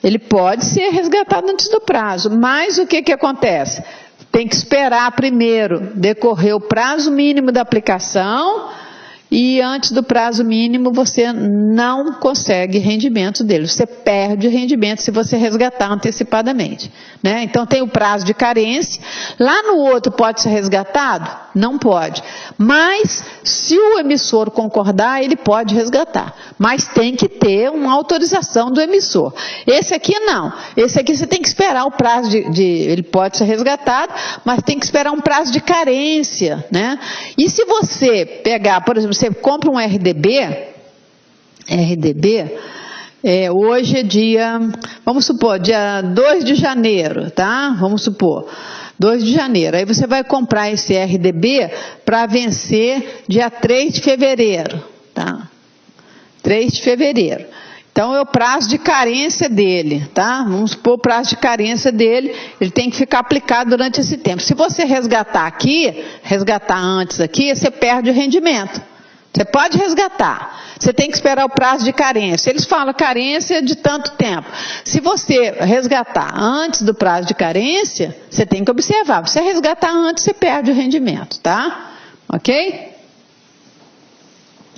Ele pode ser resgatado antes do prazo, mas o que acontece? Tem que esperar primeiro decorrer o prazo mínimo da aplicação e antes do prazo mínimo você não consegue rendimento dele. Você perde rendimento se você resgatar antecipadamente, né? Então tem o prazo de carência. Lá no outro pode ser resgatado? Não pode. Mas se o emissor concordar, ele pode resgatar. Mas tem que ter uma autorização do emissor. Esse aqui não. Esse aqui você tem que esperar o prazo ele pode ser resgatado, mas tem que esperar um prazo de carência, né? E se você pegar, por exemplo, você compra um RDB, hoje é dia, vamos supor, dia 2 de janeiro, tá? Vamos supor, 2 de janeiro. Aí você vai comprar esse RDB para vencer dia 3 de fevereiro, tá? 3 de fevereiro. Então, é o prazo de carência dele, tá? Vamos supor o prazo de carência dele, ele tem que ficar aplicado durante esse tempo. Se você resgatar antes aqui, você perde o rendimento. Você pode resgatar, você tem que esperar o prazo de carência. Eles falam carência de tanto tempo. Se você resgatar antes do prazo de carência, você tem que observar. Se você resgatar antes, você perde o rendimento, tá? Ok?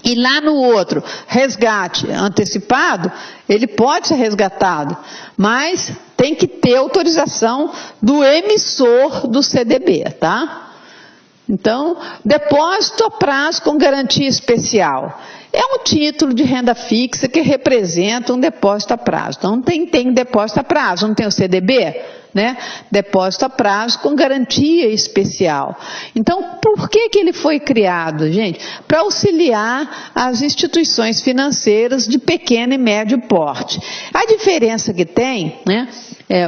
E lá no outro, resgate antecipado, ele pode ser resgatado, mas tem que ter autorização do emissor do CDB, tá? Então, depósito a prazo com garantia especial. É um título de renda fixa que representa um depósito a prazo. Então, tem depósito a prazo, não tem o CDB? Né? Depósito a prazo com garantia especial. Então, por que ele foi criado, gente? Para auxiliar as instituições financeiras de pequeno e médio porte. A diferença que tem, né,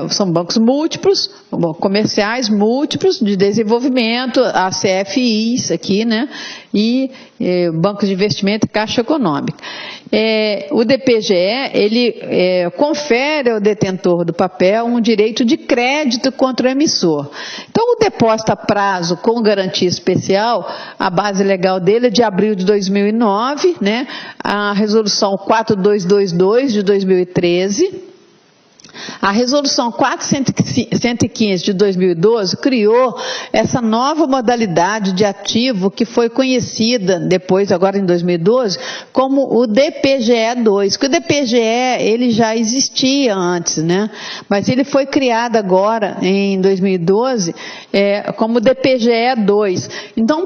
são bancos múltiplos, comerciais múltiplos de desenvolvimento, a CFIs aqui, né? E bancos de investimento e Caixa Econômica. O DPGE, ele confere ao detentor do papel um direito de crédito contra o emissor. Então, o depósito a prazo com garantia especial, a base legal dele é de abril de 2009, né? A resolução 4222 de 2013. A resolução 4115 de 2012 criou essa nova modalidade de ativo que foi conhecida depois, agora em 2012, como o DPGE-2, que o DPGE ele já existia antes, né? Mas ele foi criado agora em 2012 como DPGE-2. Então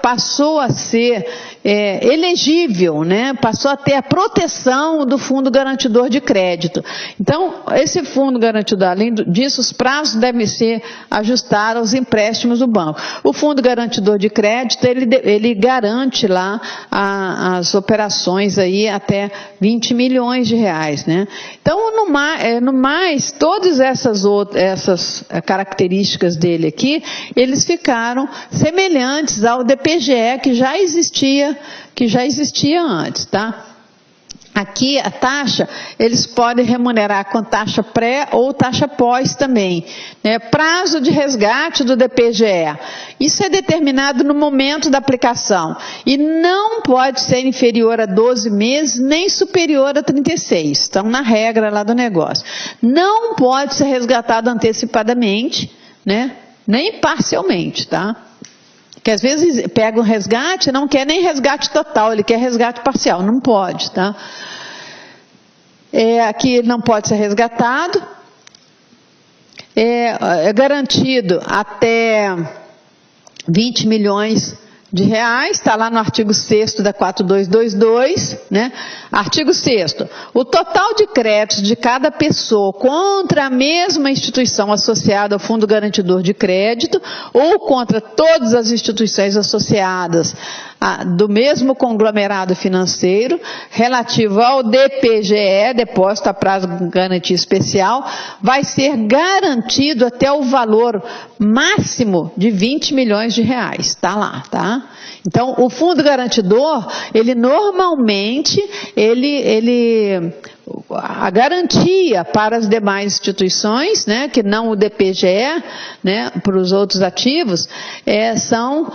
passou a ser elegível, né? Passou a ter a proteção do Fundo Garantidor de Crédito. Então, esse fundo garantidor, além disso, os prazos devem ser ajustados aos empréstimos do banco. O Fundo Garantidor de Crédito, ele garante lá as operações aí até 20 milhões de reais, né? Então, no mais, todas essas características dele aqui, eles ficaram semelhantes ao DPGE que já existia antes, tá? Aqui, a taxa, eles podem remunerar com taxa pré ou taxa pós também, né? Prazo de resgate do DPGE. Isso é determinado no momento da aplicação e não pode ser inferior a 12 meses, nem superior a 36. Estão na regra lá do negócio. Não pode ser resgatado antecipadamente, né? Nem parcialmente, tá? Que às vezes pega um resgate, não quer nem resgate total, ele quer resgate parcial, não pode, tá? Aqui não pode ser resgatado, é garantido até 20 milhões de reais, está lá no artigo 6º da 4222, né? Artigo 6º, o total de créditos de cada pessoa contra a mesma instituição associada ao Fundo Garantidor de Crédito ou contra todas as instituições associadas do mesmo conglomerado financeiro, relativo ao DPGE, Depósito a Prazo de Garantia Especial, vai ser garantido até o valor máximo de 20 milhões de reais. Está lá, tá? Então, o fundo garantidor, ele normalmente, a garantia para as demais instituições, né, que não o DPGE, né, para os outros ativos, são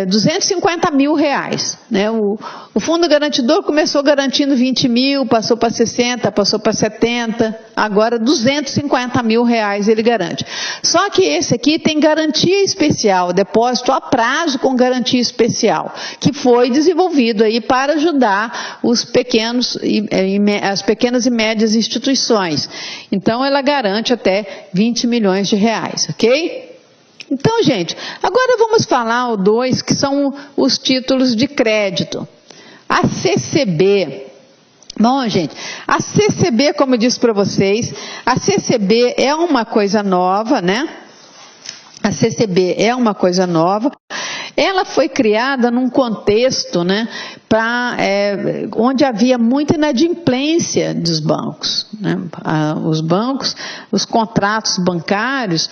250 mil reais. Né? O fundo garantidor começou garantindo 20 mil, passou para 60, passou para 70, agora 250 mil reais ele garante. Só que esse aqui tem garantia especial, depósito a prazo com garantia especial, que foi desenvolvido aí para ajudar as pequenas e médias instituições. Então, ela garante até 20 milhões de reais, ok? Então, gente, agora vamos falar o 2, que são os títulos de crédito. A CCB. Bom, gente, a CCB, como eu disse para vocês, a CCB é uma coisa nova, né? A CCB é uma coisa nova. Ela foi criada num contexto, né, onde havia muita inadimplência dos bancos. Né? Os bancos, os contratos bancários,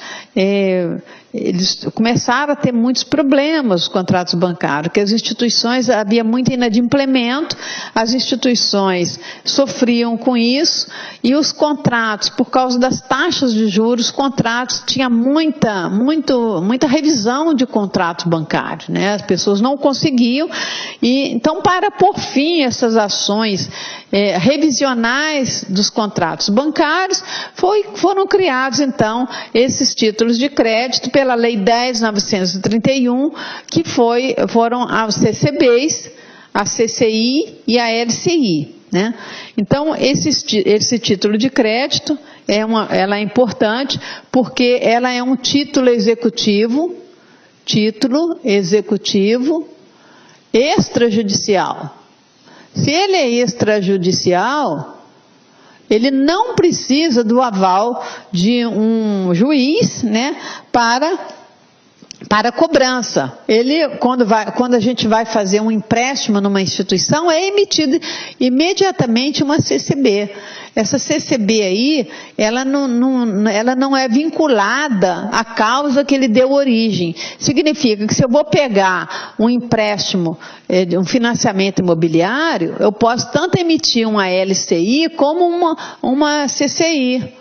eles começaram a ter muitos problemas, os contratos bancários, porque as instituições, havia muito inadimplemento, as instituições sofriam com isso, e os contratos, por causa das taxas de juros, os contratos, tinha muita revisão de contratos bancários, né? As pessoas não conseguiam, e então, para pôr fim a essas ações revisionais dos contratos bancários, foram criados, então, esses títulos de crédito pela Lei 10.931, que foram as CCBs, a CCI e a LCI. Né? Então, esse título de crédito, ela é importante, porque ela é um título executivo extrajudicial. Se ele é extrajudicial, ele não precisa do aval de um juiz, né, para para cobrança. Ele, quando a gente vai fazer um empréstimo numa instituição, é emitido imediatamente uma CCB. Essa CCB aí, ela não é vinculada à causa que ele deu origem. Significa que se eu vou pegar um empréstimo, um financiamento imobiliário, eu posso tanto emitir uma LCI como uma CCI.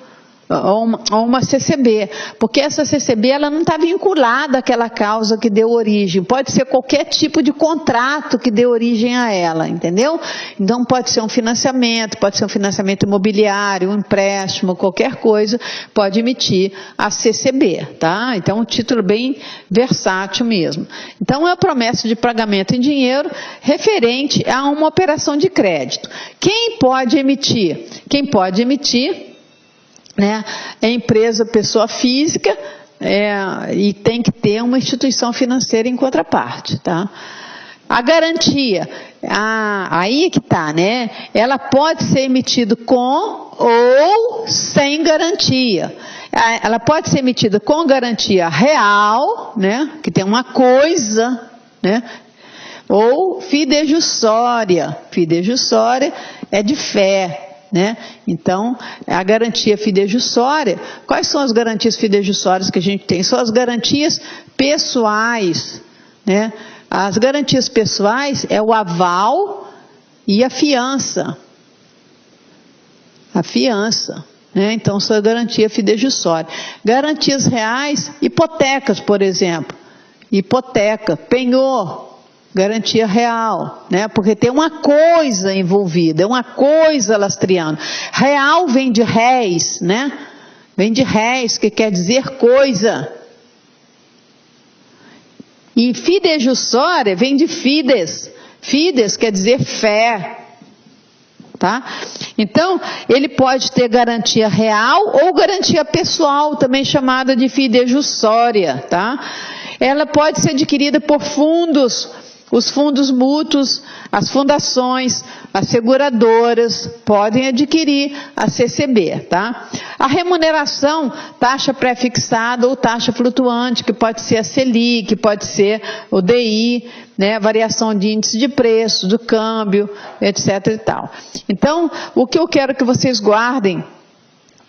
Ou uma CCB, porque essa CCB ela não está vinculada àquela causa que deu origem, pode ser qualquer tipo de contrato que deu origem a ela, entendeu? Então pode ser um financiamento imobiliário, um empréstimo, qualquer coisa, pode emitir a CCB, tá? Então um título bem versátil mesmo. Então é a promessa de pagamento em dinheiro referente a uma operação de crédito. Quem pode emitir? Quem pode emitir, né, é empresa, pessoa física, e tem que ter uma instituição financeira em contraparte, tá? A garantia, aí que tá, né? Ela pode ser emitida com ou sem garantia. Ela pode ser emitida com garantia real, né? Que tem uma coisa, né? Ou fidejussória. Fidejussória é de fé. Né? Então, a garantia fidejussória, quais são as garantias fidejussórias que a gente tem? São as garantias pessoais, né? As garantias pessoais é o aval e a fiança. A fiança, né? Então, são a garantia fidejussória. Garantias reais, hipotecas, por exemplo. Hipoteca, penhor. Garantia real, né? Porque tem uma coisa envolvida, é uma coisa lastreando. Real vem de res, né? Vem de res, que quer dizer coisa. E fidejussória vem de fides. Fides quer dizer fé. Tá? Então, ele pode ter garantia real ou garantia pessoal, também chamada de fidejussória, tá? Ela pode ser adquirida por fundos. Os fundos mútuos, as fundações, as seguradoras podem adquirir a CCB, tá? A remuneração, taxa pré-fixada ou taxa flutuante, que pode ser a Selic, pode ser o DI, né? Variação de índice de preço, do câmbio, etc. e tal. Então, o que eu quero que vocês guardem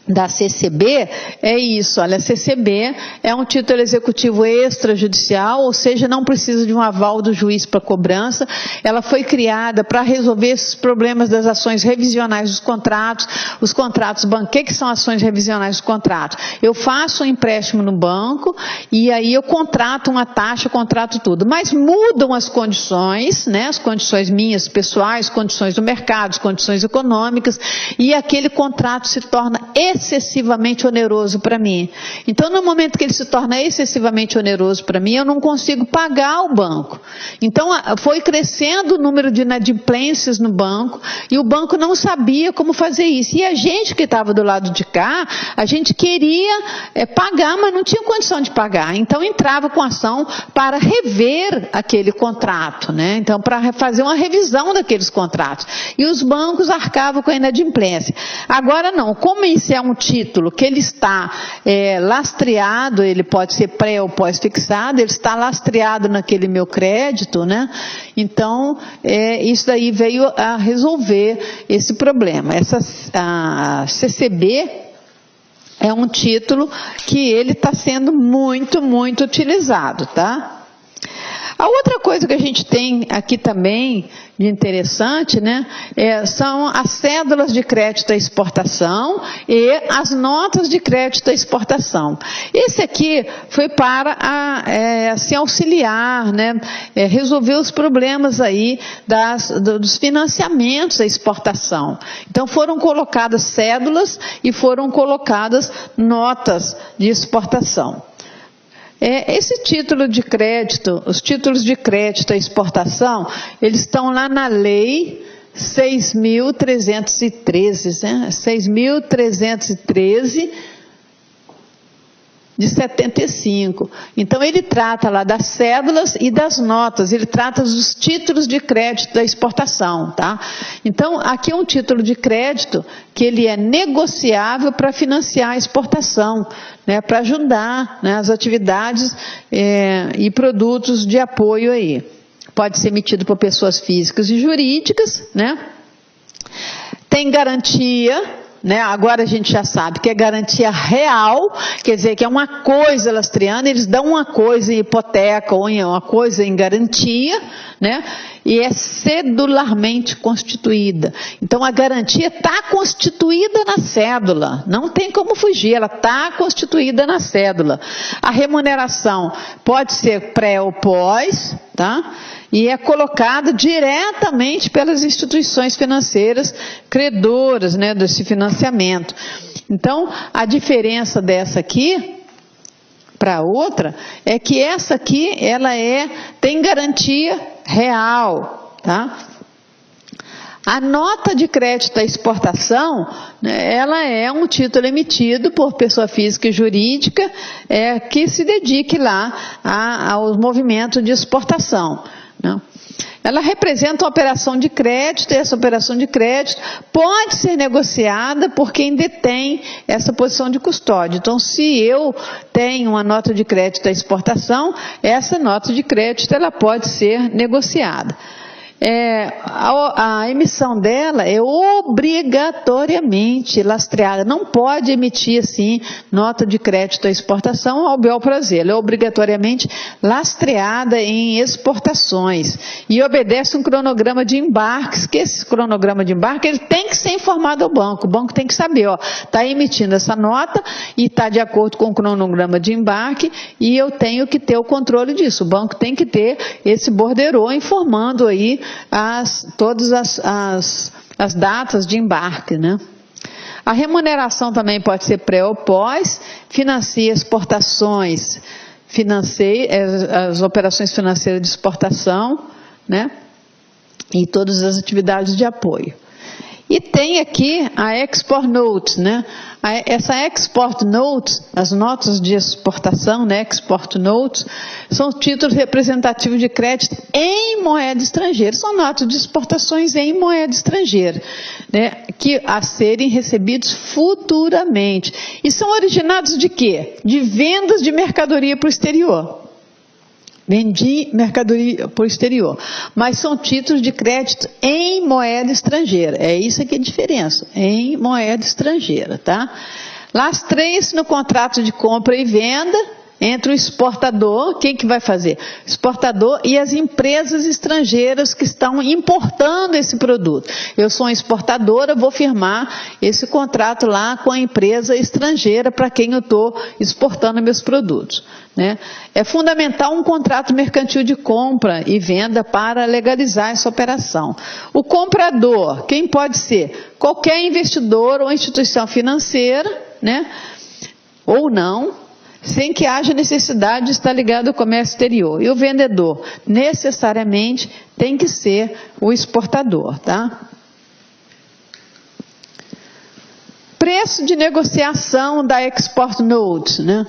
da CCB é isso, olha, a CCB é um título executivo extrajudicial, ou seja, não precisa de um aval do juiz para cobrança, ela foi criada para resolver esses problemas das ações revisionais dos contratos, os contratos bancários. O que são ações revisionais dos contratos? Eu faço um empréstimo no banco e aí eu contrato uma taxa, contrato tudo, mas mudam as condições, né, as condições minhas pessoais, condições do mercado, as condições econômicas, e aquele contrato se torna excessivamente oneroso para mim. Então, no momento que ele se torna excessivamente oneroso para mim, eu não consigo pagar ao banco. Então, foi crescendo o número de inadimplências no banco e o banco não sabia como fazer isso. E a gente que estava do lado de cá, a gente queria pagar, mas não tinha condição de pagar. Então, entrava com ação para rever aquele contrato, né? Então, para fazer uma revisão daqueles contratos. E os bancos arcavam com a inadimplência. Agora não, como isso é um título que ele está lastreado, ele pode ser pré ou pós-fixado, ele está lastreado naquele meu crédito, né? Então, isso daí veio a resolver esse problema. A CCB é um título que ele está sendo muito, muito utilizado, tá? A outra coisa que a gente tem aqui também de interessante, né, são as cédulas de crédito à exportação e as notas de crédito à exportação. Esse aqui foi para se auxiliar, né, resolver os problemas aí dos financiamentos à exportação. Então foram colocadas cédulas e foram colocadas notas de exportação. Esse título de crédito, os títulos de crédito à exportação, eles estão lá na lei 6.313, né? 6.313 de 75. Então, ele trata lá das cédulas e das notas, ele trata dos títulos de crédito da exportação, tá? Então, aqui é um título de crédito que ele é negociável para financiar a exportação, né, para ajudar, né, as atividades e produtos de apoio aí. Pode ser emitido por pessoas físicas e jurídicas, né? Tem garantia, né? Agora a gente já sabe que é garantia real, quer dizer que é uma coisa lastreando, eles dão uma coisa em hipoteca ou uma coisa em garantia, né? E é cedularmente constituída. Então a garantia está constituída na cédula, não tem como fugir, ela está constituída na cédula. A remuneração pode ser pré ou pós, tá? E é colocada diretamente pelas instituições financeiras credoras, né, desse financiamento. Então, a diferença dessa aqui para a outra é que essa aqui, ela tem garantia real, tá? A nota de crédito à exportação, né, ela é um título emitido por pessoa física e jurídica que se dedique lá ao movimento de exportação. Não. Ela representa uma operação de crédito, e essa operação de crédito pode ser negociada por quem detém essa posição de custódia. Então, se eu tenho uma nota de crédito à exportação, essa nota de crédito ela pode ser negociada. A emissão dela é obrigatoriamente lastreada, não pode emitir assim nota de crédito à exportação ao bel prazer, ela é obrigatoriamente lastreada em exportações e obedece um cronograma de embarques, que esse cronograma de embarque ele tem que ser informado ao banco, o banco tem que saber, está emitindo essa nota e está de acordo com o cronograma de embarque e eu tenho que ter o controle disso, o banco tem que ter esse borderô informando aí todas as datas de embarque, né? A remuneração também pode ser pré ou pós, financia exportações, as operações financeiras de exportação, né? E todas as atividades de apoio. E tem aqui a Export Notes, né? Essa Export Notes, as notas de exportação, né? Export Notes, são títulos representativos de crédito em moeda estrangeira. São notas de exportações em moeda estrangeira, né? Que a serem recebidos futuramente. E são originados de quê? De vendas de mercadoria para o exterior. Vendi mercadoria para o exterior, mas são títulos de crédito em moeda estrangeira, é isso que é a diferença, em moeda estrangeira, tá? Lastreia-se no contrato de compra e venda entre o exportador, quem que vai fazer? Exportador e as empresas estrangeiras que estão importando esse produto. Eu sou uma exportadora, vou firmar esse contrato lá com a empresa estrangeira para quem eu estou exportando meus produtos, né? É fundamental um contrato mercantil de compra e venda para legalizar essa operação. O comprador, quem pode ser? Qualquer investidor ou instituição financeira, né? Ou não, sem que haja necessidade de estar ligado ao comércio exterior. E o vendedor, necessariamente, tem que ser o exportador, tá? Preço de negociação da Export Note, né?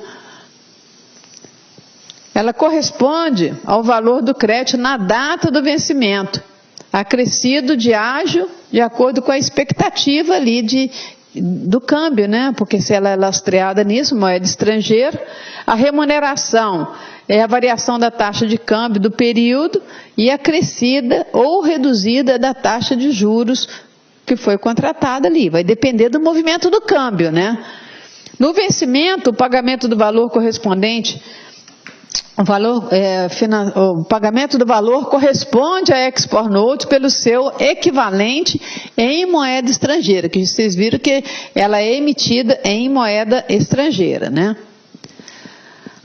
Ela corresponde ao valor do crédito na data do vencimento, acrescido de ágio, de acordo com a expectativa ali do câmbio, né? Porque se ela é lastreada nisso, moeda estrangeira, a remuneração é a variação da taxa de câmbio do período e acrescida ou reduzida da taxa de juros que foi contratada ali. Vai depender do movimento do câmbio, né? No vencimento, o pagamento do valor correspondente, o pagamento do valor corresponde à Export Note pelo seu equivalente em moeda estrangeira, que vocês viram que ela é emitida em moeda estrangeira, né?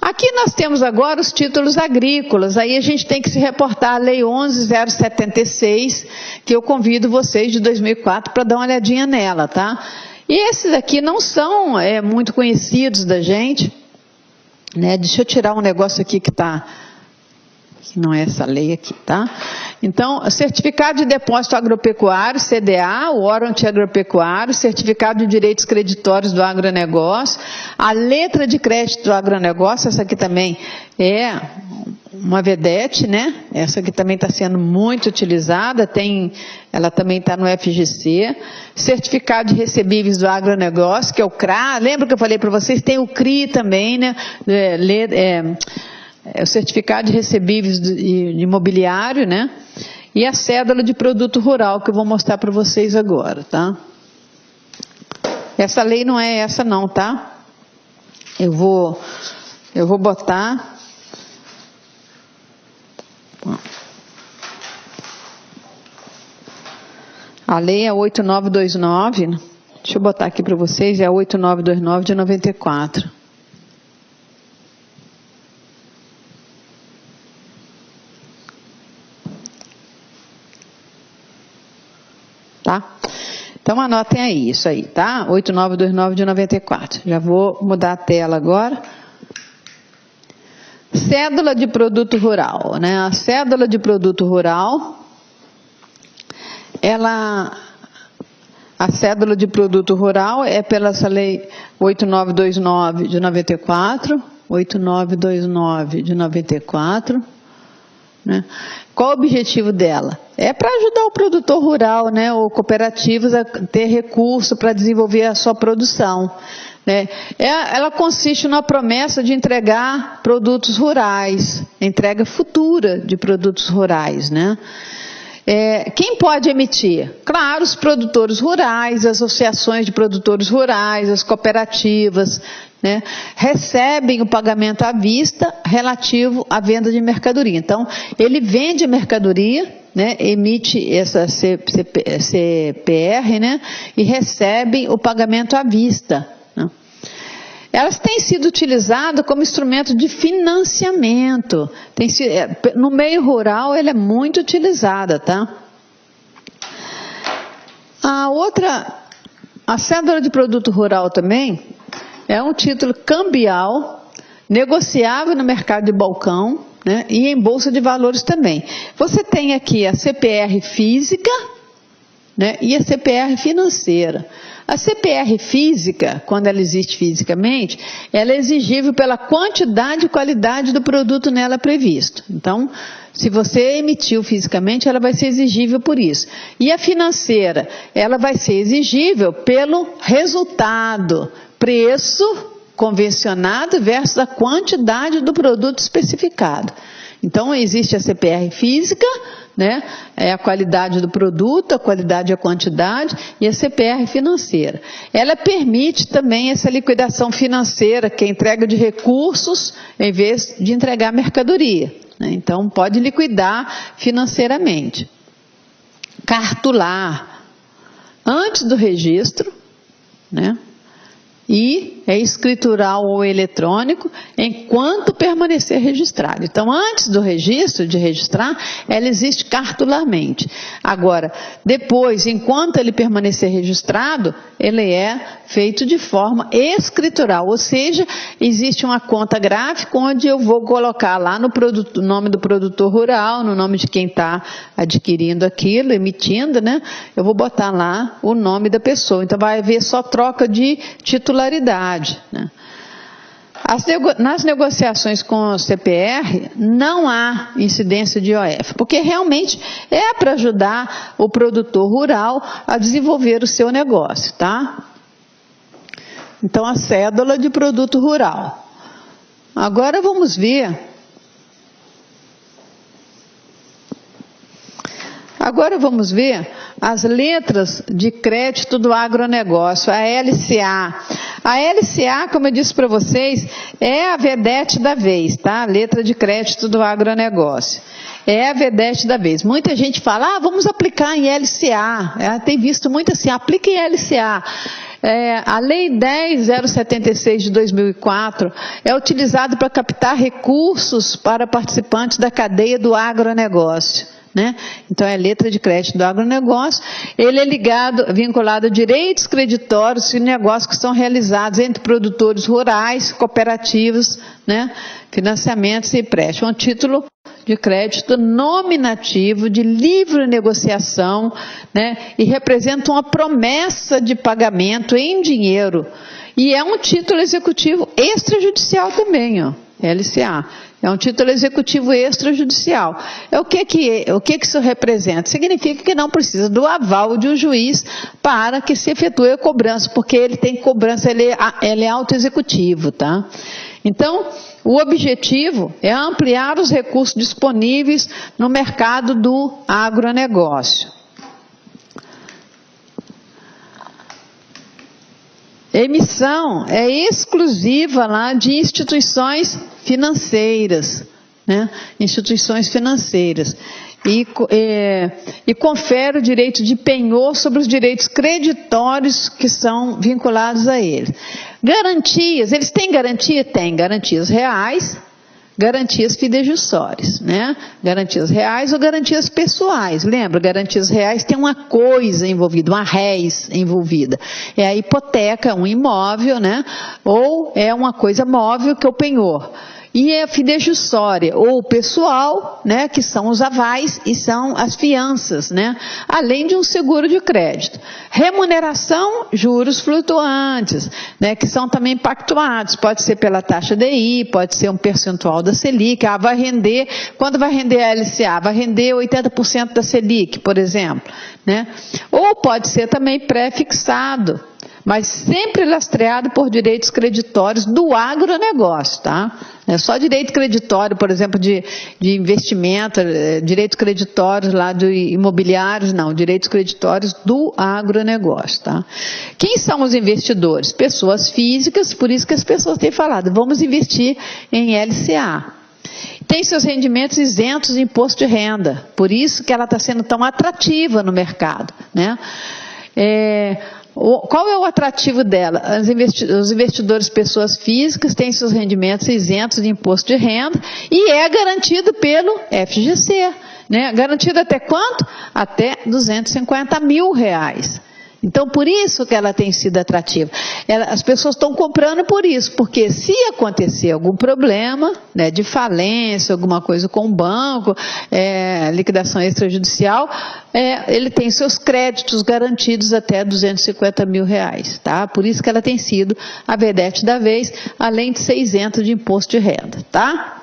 Aqui nós temos agora os títulos agrícolas, aí a gente tem que se reportar à Lei 11.076, que eu convido vocês de 2004 para dar uma olhadinha nela, tá? E esses aqui não são muito conhecidos da gente, né? Deixa eu tirar um negócio aqui que Não é essa lei aqui, tá? Então, certificado de depósito agropecuário, CDA, o órgão agropecuário, certificado de direitos creditórios do agronegócio, a letra de crédito do agronegócio, essa aqui também é uma vedete, né? Essa aqui também está sendo muito utilizada, ela também está no FGC, certificado de recebíveis do agronegócio, que é o CRA, lembra que eu falei para vocês? Tem o CRI também, né? O certificado de recebíveis de imobiliário, né? E a cédula de produto rural, que eu vou mostrar para vocês agora, tá? Essa lei não é essa não, tá? Eu vou botar... A lei é 8929, deixa eu botar aqui para vocês, é a 8929 de 94. Tá? Então, anotem aí, isso aí, tá? 8929 de 94. Já vou mudar a tela agora. Cédula de produto rural, né? A cédula de produto rural, a cédula de produto rural é pela essa lei 8929 de 94, 8929 de 94, né? Qual o objetivo dela? É para ajudar o produtor rural, né, ou cooperativas a ter recurso para desenvolver a sua produção, né? Ela consiste na promessa de entregar produtos rurais, entrega futura de produtos rurais, né? Quem pode emitir? Claro, os produtores rurais, as associações de produtores rurais, as cooperativas, né, recebem o pagamento à vista relativo à venda de mercadoria. Então, ele vende a mercadoria, né, emite essa CPR, né, e recebe o pagamento à vista, né. Elas têm sido utilizadas como instrumento de financiamento. No meio rural, ela é muito utilizada, tá? A cédula de produto rural também é um título cambial, negociável no mercado de balcão, né, e em bolsa de valores também. Você tem aqui a CPR física, né, e a CPR financeira. A CPR física, quando ela existe fisicamente, ela é exigível pela quantidade e qualidade do produto nela previsto. Então, se você emitiu fisicamente, ela vai ser exigível por isso. E a financeira, ela vai ser exigível pelo resultado, preço convencionado versus a quantidade do produto especificado. Então, existe a CPR física, né? É a qualidade do produto, a qualidade e a quantidade, e a CPR financeira. Ela permite também essa liquidação financeira, que é entrega de recursos, em vez de entregar mercadoria, né? Então, pode liquidar financeiramente. Cartular, antes do registro, né? E é escritural ou eletrônico, enquanto permanecer registrado. Então, antes do registro, de registrar, ela existe cartularmente. Agora, depois, enquanto ele permanecer registrado, ele é feito de forma escritural, ou seja, existe uma conta gráfica onde eu vou colocar lá no nome do produtor rural, no nome de quem está adquirindo aquilo, emitindo, né? Eu vou botar lá o nome da pessoa. Então, vai haver só troca de titularidade, né? Nas negociações com o CPR, não há incidência de IOF, porque realmente é para ajudar o produtor rural a desenvolver o seu negócio, tá? Então, a cédula de produto rural. Agora vamos ver. Agora vamos ver as letras de crédito do agronegócio, a LCA. A LCA, como eu disse para vocês, é a vedete da vez, tá? A letra de crédito do agronegócio. É a vedete da vez. Muita gente fala, vamos aplicar em LCA. Tem visto muito assim, aplica em LCA. A Lei 10.076 de 2004 é utilizada para captar recursos para participantes da cadeia do agronegócio, né? Então, é a letra de crédito do agronegócio. Ele é vinculado a direitos creditórios e negócios que são realizados entre produtores rurais, cooperativos, né? Financiamentos e empréstimos. É um título de crédito nominativo, de livre negociação, né, e representa uma promessa de pagamento em dinheiro. E é um título executivo extrajudicial também, ó, LCA. É um título executivo extrajudicial. O que isso representa? Significa que não precisa do aval de um juiz para que se efetue a cobrança, porque ele tem cobrança, ele é autoexecutivo, tá? Então, o objetivo é ampliar os recursos disponíveis no mercado do agronegócio. Emissão é exclusiva lá de instituições financeiras, né? Instituições financeiras. E confere o direito de penhor sobre os direitos creditórios que são vinculados a eles. Garantias, eles têm garantia? Tem garantias reais, garantias fidejussórias, né? Garantias reais ou garantias pessoais. Lembra, garantias reais tem uma coisa envolvida, uma res envolvida. É a hipoteca, um imóvel, né? Ou é uma coisa móvel que é o penhor. E é a fidejussória, ou pessoal, né, que são os avais e são as fianças, né, além de um seguro de crédito. Remuneração, juros flutuantes, né, que são também pactuados, pode ser pela taxa DI, pode ser um percentual da Selic, vai render, quando vai render a LCA? Vai render 80% da Selic, por exemplo, né, ou pode ser também pré-fixado, mas sempre lastreado por direitos creditórios do agronegócio, tá? Não é só direito creditório, por exemplo, de investimento, direitos creditórios lá de imobiliários, não, direitos creditórios do agronegócio, tá? Quem são os investidores? Pessoas físicas, por isso que as pessoas têm falado, vamos investir em LCA. Tem seus rendimentos isentos de imposto de renda, por isso que ela está sendo tão atrativa no mercado, né? Qual é o atrativo dela? Os investidores, pessoas físicas, têm seus rendimentos isentos de imposto de renda e é garantido pelo FGC, né? Garantido até quanto? Até R$250 mil. Então, por isso que ela tem sido atrativa. As pessoas estão comprando por isso, porque se acontecer algum problema, né, de falência, alguma coisa com o banco, liquidação extrajudicial, ele tem seus créditos garantidos até R$250 mil, tá? Por isso que ela tem sido a vedete da vez, além de ser isenta de imposto de renda, tá?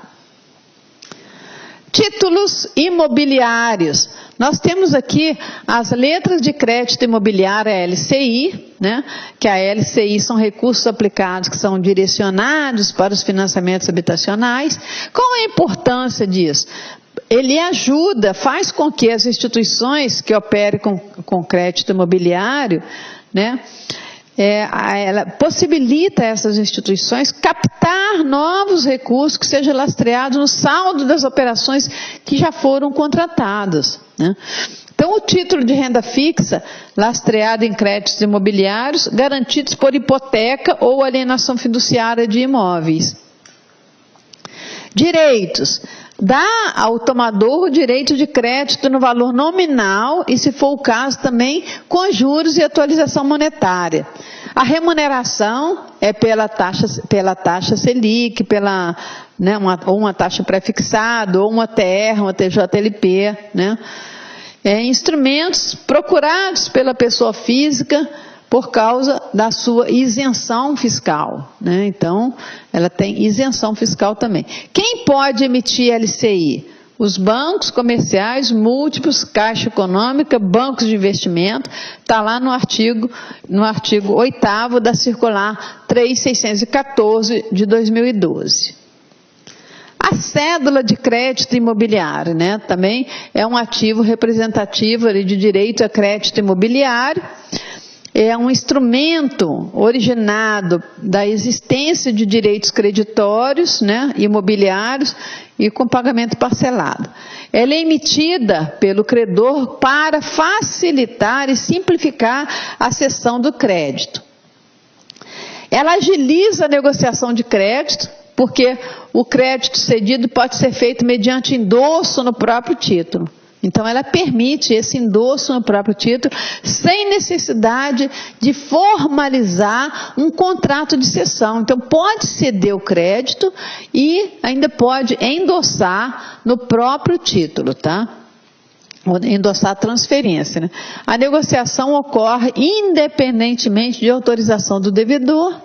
Títulos imobiliários. Nós temos aqui as letras de crédito imobiliário, a LCI, né? Que a LCI são recursos aplicados que são direcionados para os financiamentos habitacionais. Qual é a importância disso? Ele ajuda, faz com que as instituições que operem com crédito imobiliário, né? Ela possibilita a essas instituições captar novos recursos que sejam lastreados no saldo das operações que já foram contratadas, né? Então, o título de renda fixa, lastreado em créditos imobiliários, garantidos por hipoteca ou alienação fiduciária de imóveis. Direitos. Dá ao tomador o direito de crédito no valor nominal e, se for o caso, também com juros e atualização monetária. A remuneração é pela taxa Selic, né, uma taxa pré-fixada, ou uma TR, uma TJLP, né? Instrumentos procurados pela pessoa física por causa da sua isenção fiscal, né? Então, ela tem isenção fiscal também. Quem pode emitir LCI? Os bancos comerciais, múltiplos, Caixa Econômica, bancos de investimento, está lá no artigo 8º da Circular 3614 de 2012. A cédula de crédito imobiliário, né? Também é um ativo representativo de direito a crédito imobiliário. É um instrumento originado da existência de direitos creditórios, né, imobiliários e com pagamento parcelado. Ela é emitida pelo credor para facilitar e simplificar a cessão do crédito. Ela agiliza a negociação de crédito, porque o crédito cedido pode ser feito mediante endosso no próprio título. Então, ela permite esse endosso no próprio título, sem necessidade de formalizar um contrato de cessão. Então, pode ceder o crédito e ainda pode endossar no próprio título, tá? Endossar a transferência, né? A negociação ocorre independentemente de autorização do devedor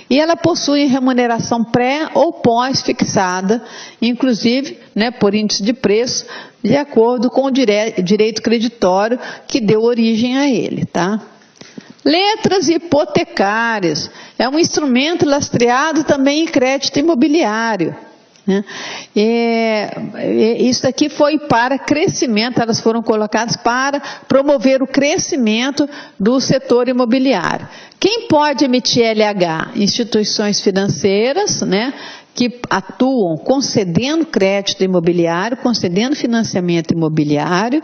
e ela possui remuneração pré ou pós-fixada, inclusive, né, por índice de preço, de acordo com o direito creditório que deu origem a ele, tá? Letras hipotecárias é um instrumento lastreado também em crédito imobiliário. Isso aqui foi para crescimento, elas foram colocadas para promover o crescimento do setor imobiliário. Quem pode emitir LH? Instituições financeiras, né, que atuam concedendo crédito imobiliário, concedendo financiamento imobiliário,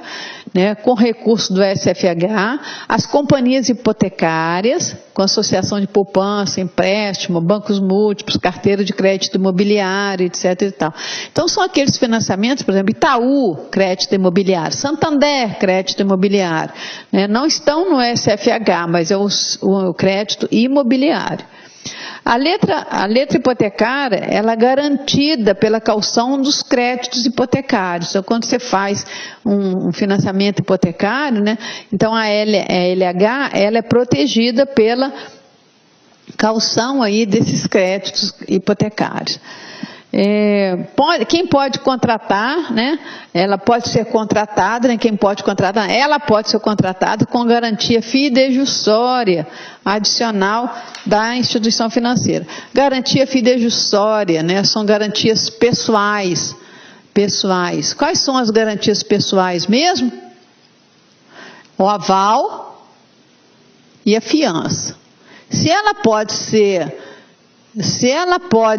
né, com recurso do SFH, as companhias hipotecárias, com associação de poupança, empréstimo, bancos múltiplos, carteira de crédito imobiliário, etc. e tal. Então, são aqueles financiamentos, por exemplo, Itaú, crédito imobiliário, Santander, crédito imobiliário, né, não estão no SFH, mas é o crédito imobiliário. A letra hipotecária, ela é garantida pela caução dos créditos hipotecários. Então, quando você faz um financiamento hipotecário, né, então a LH, ela é protegida pela caução aí desses créditos hipotecários. Quem pode contratar, né? Ela pode ser contratada, né? Quem pode contratar? Ela pode ser contratada com garantia fidejussória adicional da instituição financeira. Garantia fidejussória, né? São garantias pessoais. Quais são as garantias pessoais mesmo? O aval e a fiança. Se ela pode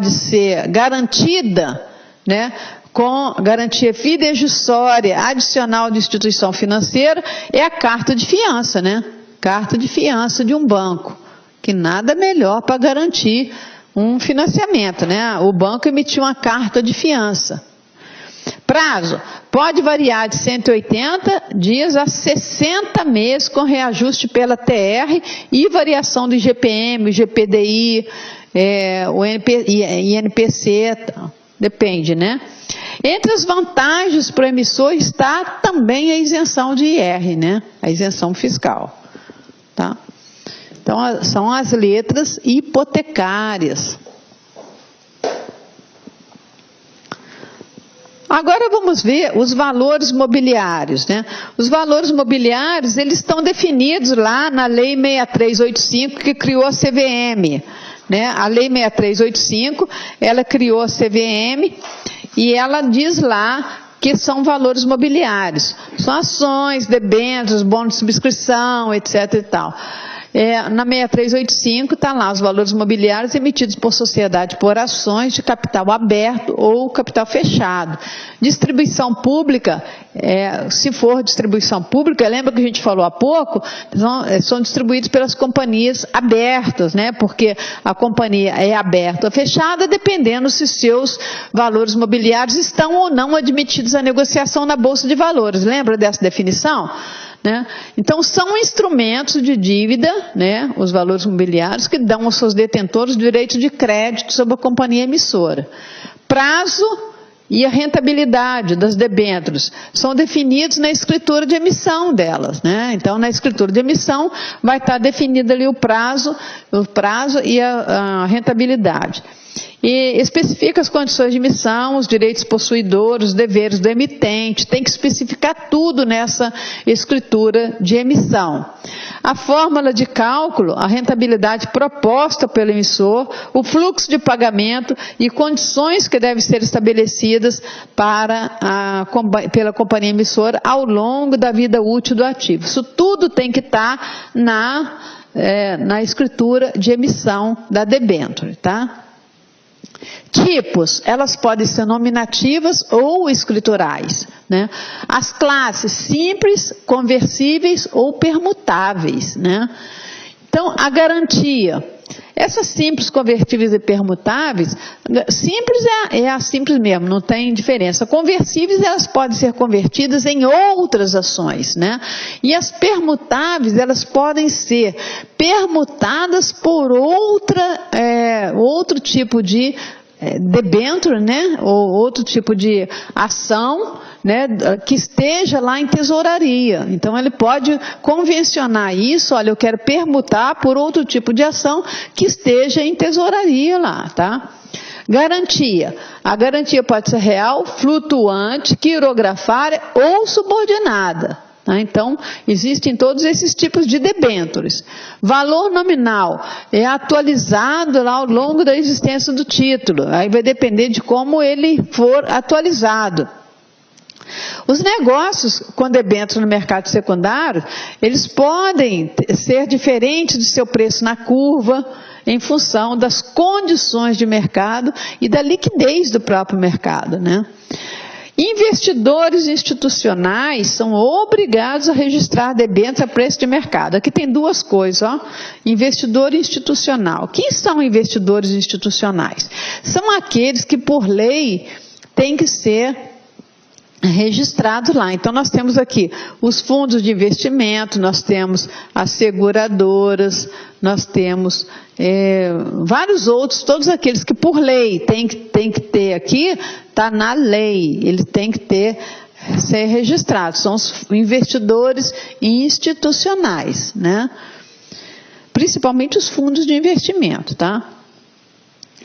ser garantida, né, com garantia fidejussória adicional de instituição financeira, é a carta de fiança, né? Carta de fiança de um banco, que nada melhor para garantir um financiamento, né? O banco emitiu uma carta de fiança. Prazo pode variar de 180 dias a 60 meses com reajuste pela TR e variação do IGPM, o GPDI, o INPC, depende, né? Entre as vantagens para o emissor está também a isenção de IR, né? A isenção fiscal, tá? Então, são as letras hipotecárias. Agora vamos ver os valores mobiliários, né? Os valores mobiliários, eles estão definidos lá na Lei 6385, que criou a CVM, né? A Lei 6385, ela criou a CVM e ela diz lá que são valores mobiliários. São ações, debêntures, bônus de subscrição, etc. e tal. Na 6385 está lá os valores mobiliários emitidos por sociedade por ações de capital aberto ou capital fechado. Distribuição pública, se for distribuição pública, lembra que a gente falou há pouco, são distribuídos pelas companhias abertas, né? Porque a companhia é aberta ou fechada, dependendo se seus valores mobiliários estão ou não admitidos à negociação na Bolsa de Valores. Lembra dessa definição? Né? Então, são instrumentos de dívida, né, os valores mobiliários, que dão aos seus detentores o direito de crédito sobre a companhia emissora. Prazo e a rentabilidade das debêntures são definidos na escritura de emissão delas, né? Então, na escritura de emissão vai estar definido ali o prazo e a rentabilidade. E especifica as condições de emissão, os direitos possuidores, os deveres do emitente, tem que especificar tudo nessa escritura de emissão. A fórmula de cálculo, a rentabilidade proposta pelo emissor, o fluxo de pagamento e condições que devem ser estabelecidas pela companhia emissora ao longo da vida útil do ativo. Isso tudo tem que estar na escritura de emissão da debênture, tá? Tipos, elas podem ser nominativas ou escriturais, né? As classes simples, conversíveis ou permutáveis, né? Então, a garantia, Essas simples, convertíveis e permutáveis, simples é a simples mesmo, não tem diferença. Conversíveis, elas podem ser convertidas em outras ações, né? E as permutáveis, elas podem ser permutadas por outro tipo de debênture, né? Ou outro tipo de ação, né, que esteja lá em tesouraria. Então ele pode convencionar isso, olha, eu quero permutar por outro tipo de ação que esteja em tesouraria lá, tá? Garantia. A garantia pode ser real, flutuante, quirografária ou subordinada. Então, existem todos esses tipos de debêntures. Valor nominal é atualizado lá ao longo da existência do título. Aí vai depender de como ele for atualizado. Os negócios com debêntures no mercado secundário, eles podem ser diferentes do seu preço na curva, em função das condições de mercado e da liquidez do próprio mercado, né? Investidores institucionais são obrigados a registrar debêntures a preço de mercado. Aqui tem duas coisas, ó. Investidor institucional. Quem são investidores institucionais? São aqueles que, por lei, têm que ser registrados lá. Então, nós temos aqui os fundos de investimento, nós temos as seguradoras, nós temos vários outros, todos aqueles que por lei tem que ter aqui, está na lei, eles têm que ser registrados, são os investidores institucionais, né? Principalmente os fundos de investimento, tá?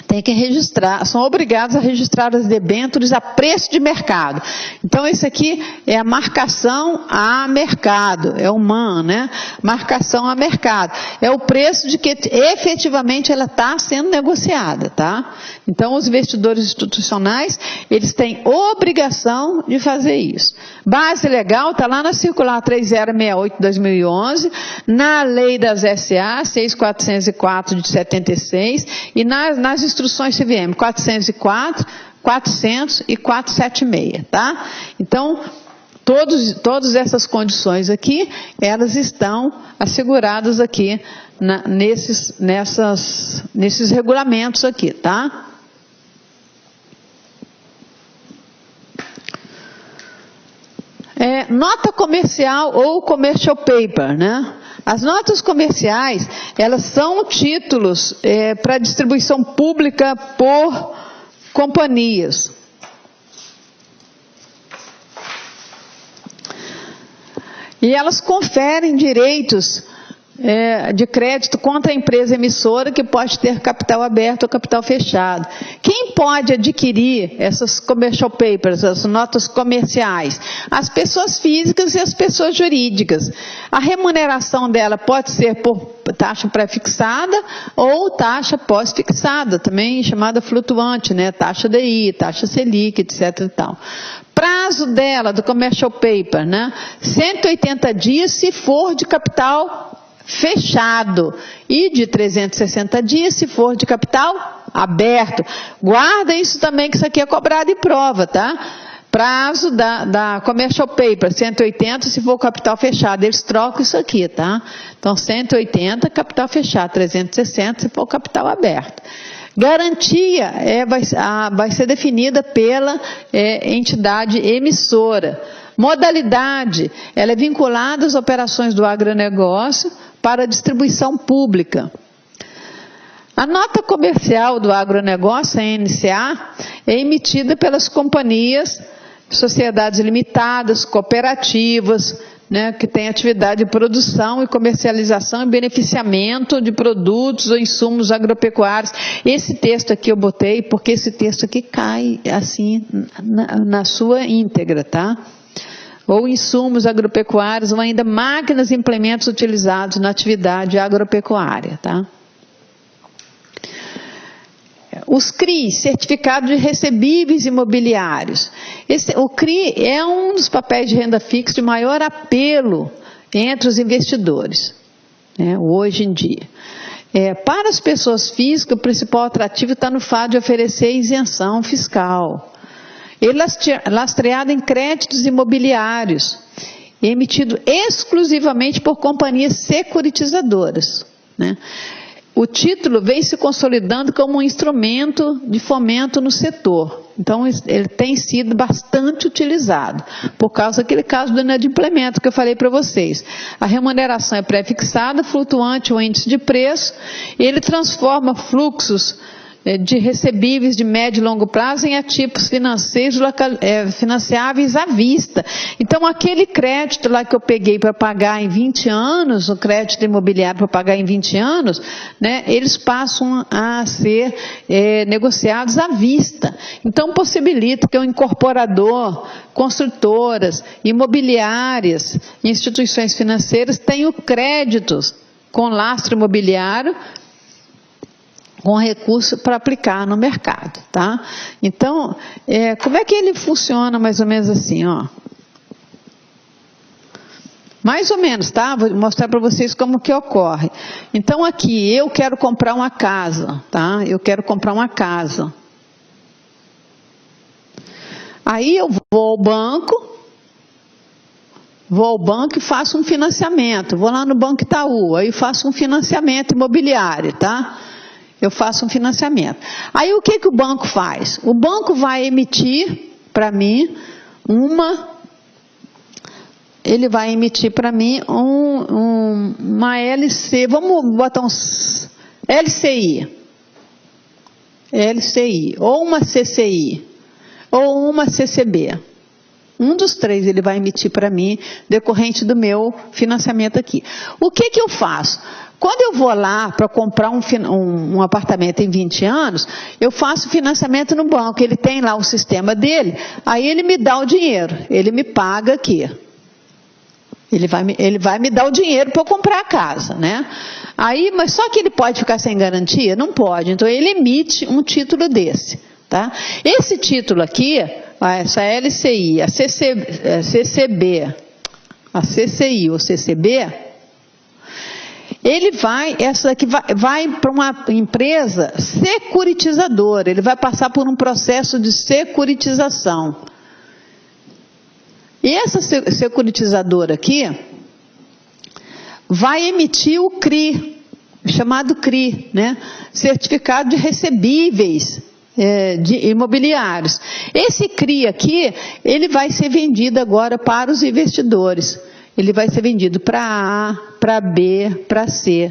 Tem que registrar, são obrigados a registrar as debêntures a preço de mercado. Então, esse aqui é a marcação a mercado, é o MAN, né? Marcação a mercado. É o preço de que efetivamente ela está sendo negociada, tá? Então, os investidores institucionais, eles têm obrigação de fazer isso. Base legal está lá na Circular 3068/2011, na Lei das SA 6404 de 76 e nas instruções CVM 404, 400 e 476, tá? Então, todas essas condições aqui, elas estão asseguradas aqui nesses regulamentos aqui, tá? Nota comercial ou commercial paper, né? As notas comerciais, elas são títulos para distribuição pública por companhias. E elas conferem direitos de crédito contra a empresa emissora que pode ter capital aberto ou capital fechado. Quem pode adquirir essas commercial papers, as notas comerciais? As pessoas físicas e as pessoas jurídicas. A remuneração dela pode ser por taxa pré-fixada ou taxa pós-fixada, também chamada flutuante, né? Taxa DI, taxa Selic, etc. e tal. Prazo dela, do commercial paper, né? 180 dias se for de capital fechado e de 360 dias se for de capital aberto. Guarda isso também, que isso aqui é cobrado em prova, tá? Prazo da commercial paper, 180 se for capital fechado. Eles trocam isso aqui, tá? Então, 180 capital fechado, 360 se for capital aberto. Garantia vai ser definida pela entidade emissora. Modalidade, ela é vinculada às operações do agronegócio para distribuição pública. A nota comercial do agronegócio, a NCA, é emitida pelas companhias, sociedades limitadas, cooperativas, né, que têm atividade de produção e comercialização e beneficiamento de produtos ou insumos agropecuários. Esse texto aqui eu botei porque esse texto aqui cai assim na sua íntegra, tá? Ou insumos agropecuários, ou ainda máquinas e implementos utilizados na atividade agropecuária, tá? Os CRI, Certificado de Recebíveis Imobiliários. O CRI é um dos papéis de renda fixa de maior apelo entre os investidores, né, hoje em dia. Para as pessoas físicas, o principal atrativo está no fato de oferecer isenção fiscal. Ele é lastreado em créditos imobiliários, emitido exclusivamente por companhias securitizadoras, né? o título vem se consolidando como um instrumento de fomento no setor. Então, ele tem sido bastante utilizado, por causa daquele caso do inadimplemento que eu falei para vocês. A remuneração é pré-fixada, flutuante o índice de preço, e ele transforma fluxos de recebíveis de médio e longo prazo em ativos financeiros financiáveis à vista. Então, aquele crédito lá que eu peguei para pagar em 20 anos, o crédito imobiliário para pagar em 20 anos, né, eles passam a ser negociados à vista. Então, possibilita que o incorporador, construtoras, imobiliárias, instituições financeiras tenham créditos com lastro imobiliário, com recurso para aplicar no mercado, tá? Então, como é que ele funciona mais ou menos assim, ó? Mais ou menos, tá? Vou mostrar para vocês como que ocorre. Então, aqui, eu quero comprar uma casa, tá? Eu quero comprar uma casa. Aí eu vou ao banco e faço um financiamento. Vou lá no Banco Itaú, aí faço um financiamento imobiliário, tá? Eu faço um financiamento. Aí o que o banco faz? O banco vai emitir para mim uma LC, vamos botar uns LCI, ou uma CCI, ou uma CCB. Um dos três ele vai emitir para mim, decorrente do meu financiamento aqui. O que eu faço? Quando eu vou lá para comprar um apartamento em 20 anos, eu faço financiamento no banco, ele tem lá o sistema dele, aí ele me dá o dinheiro, ele me paga aqui. Ele vai me dar o dinheiro para eu comprar a casa, né? Aí, mas só que ele pode ficar sem garantia? Não pode, então ele emite um título desse, tá? Esse título aqui, essa LCI, a CCB, a CCI ou CCB, essa daqui vai para uma empresa securitizadora, ele vai passar por um processo de securitização. E essa securitizadora aqui vai emitir o CRI, chamado CRI, né? Certificado de recebíveis de imobiliários. Esse CRI aqui, ele vai ser vendido agora para os investidores. Ele vai ser vendido para A, para B, para C,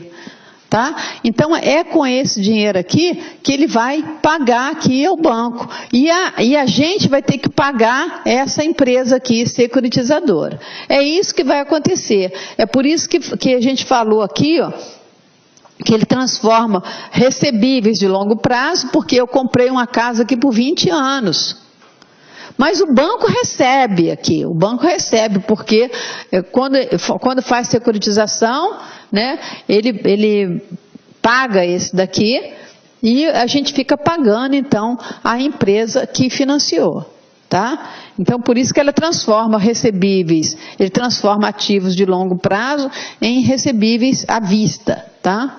tá? Então, é com esse dinheiro aqui que ele vai pagar aqui ao banco. E a gente vai ter que pagar essa empresa aqui, securitizadora. É isso que vai acontecer. É por isso que a gente falou aqui, ó, que ele transforma recebíveis de longo prazo, porque eu comprei uma casa aqui por 20 anos. Mas o banco recebe aqui, porque quando faz securitização, né, ele paga esse daqui e a gente fica pagando, então, a empresa que financiou, tá? Então, por isso que ela transforma recebíveis, ele transforma ativos de longo prazo em recebíveis à vista, tá?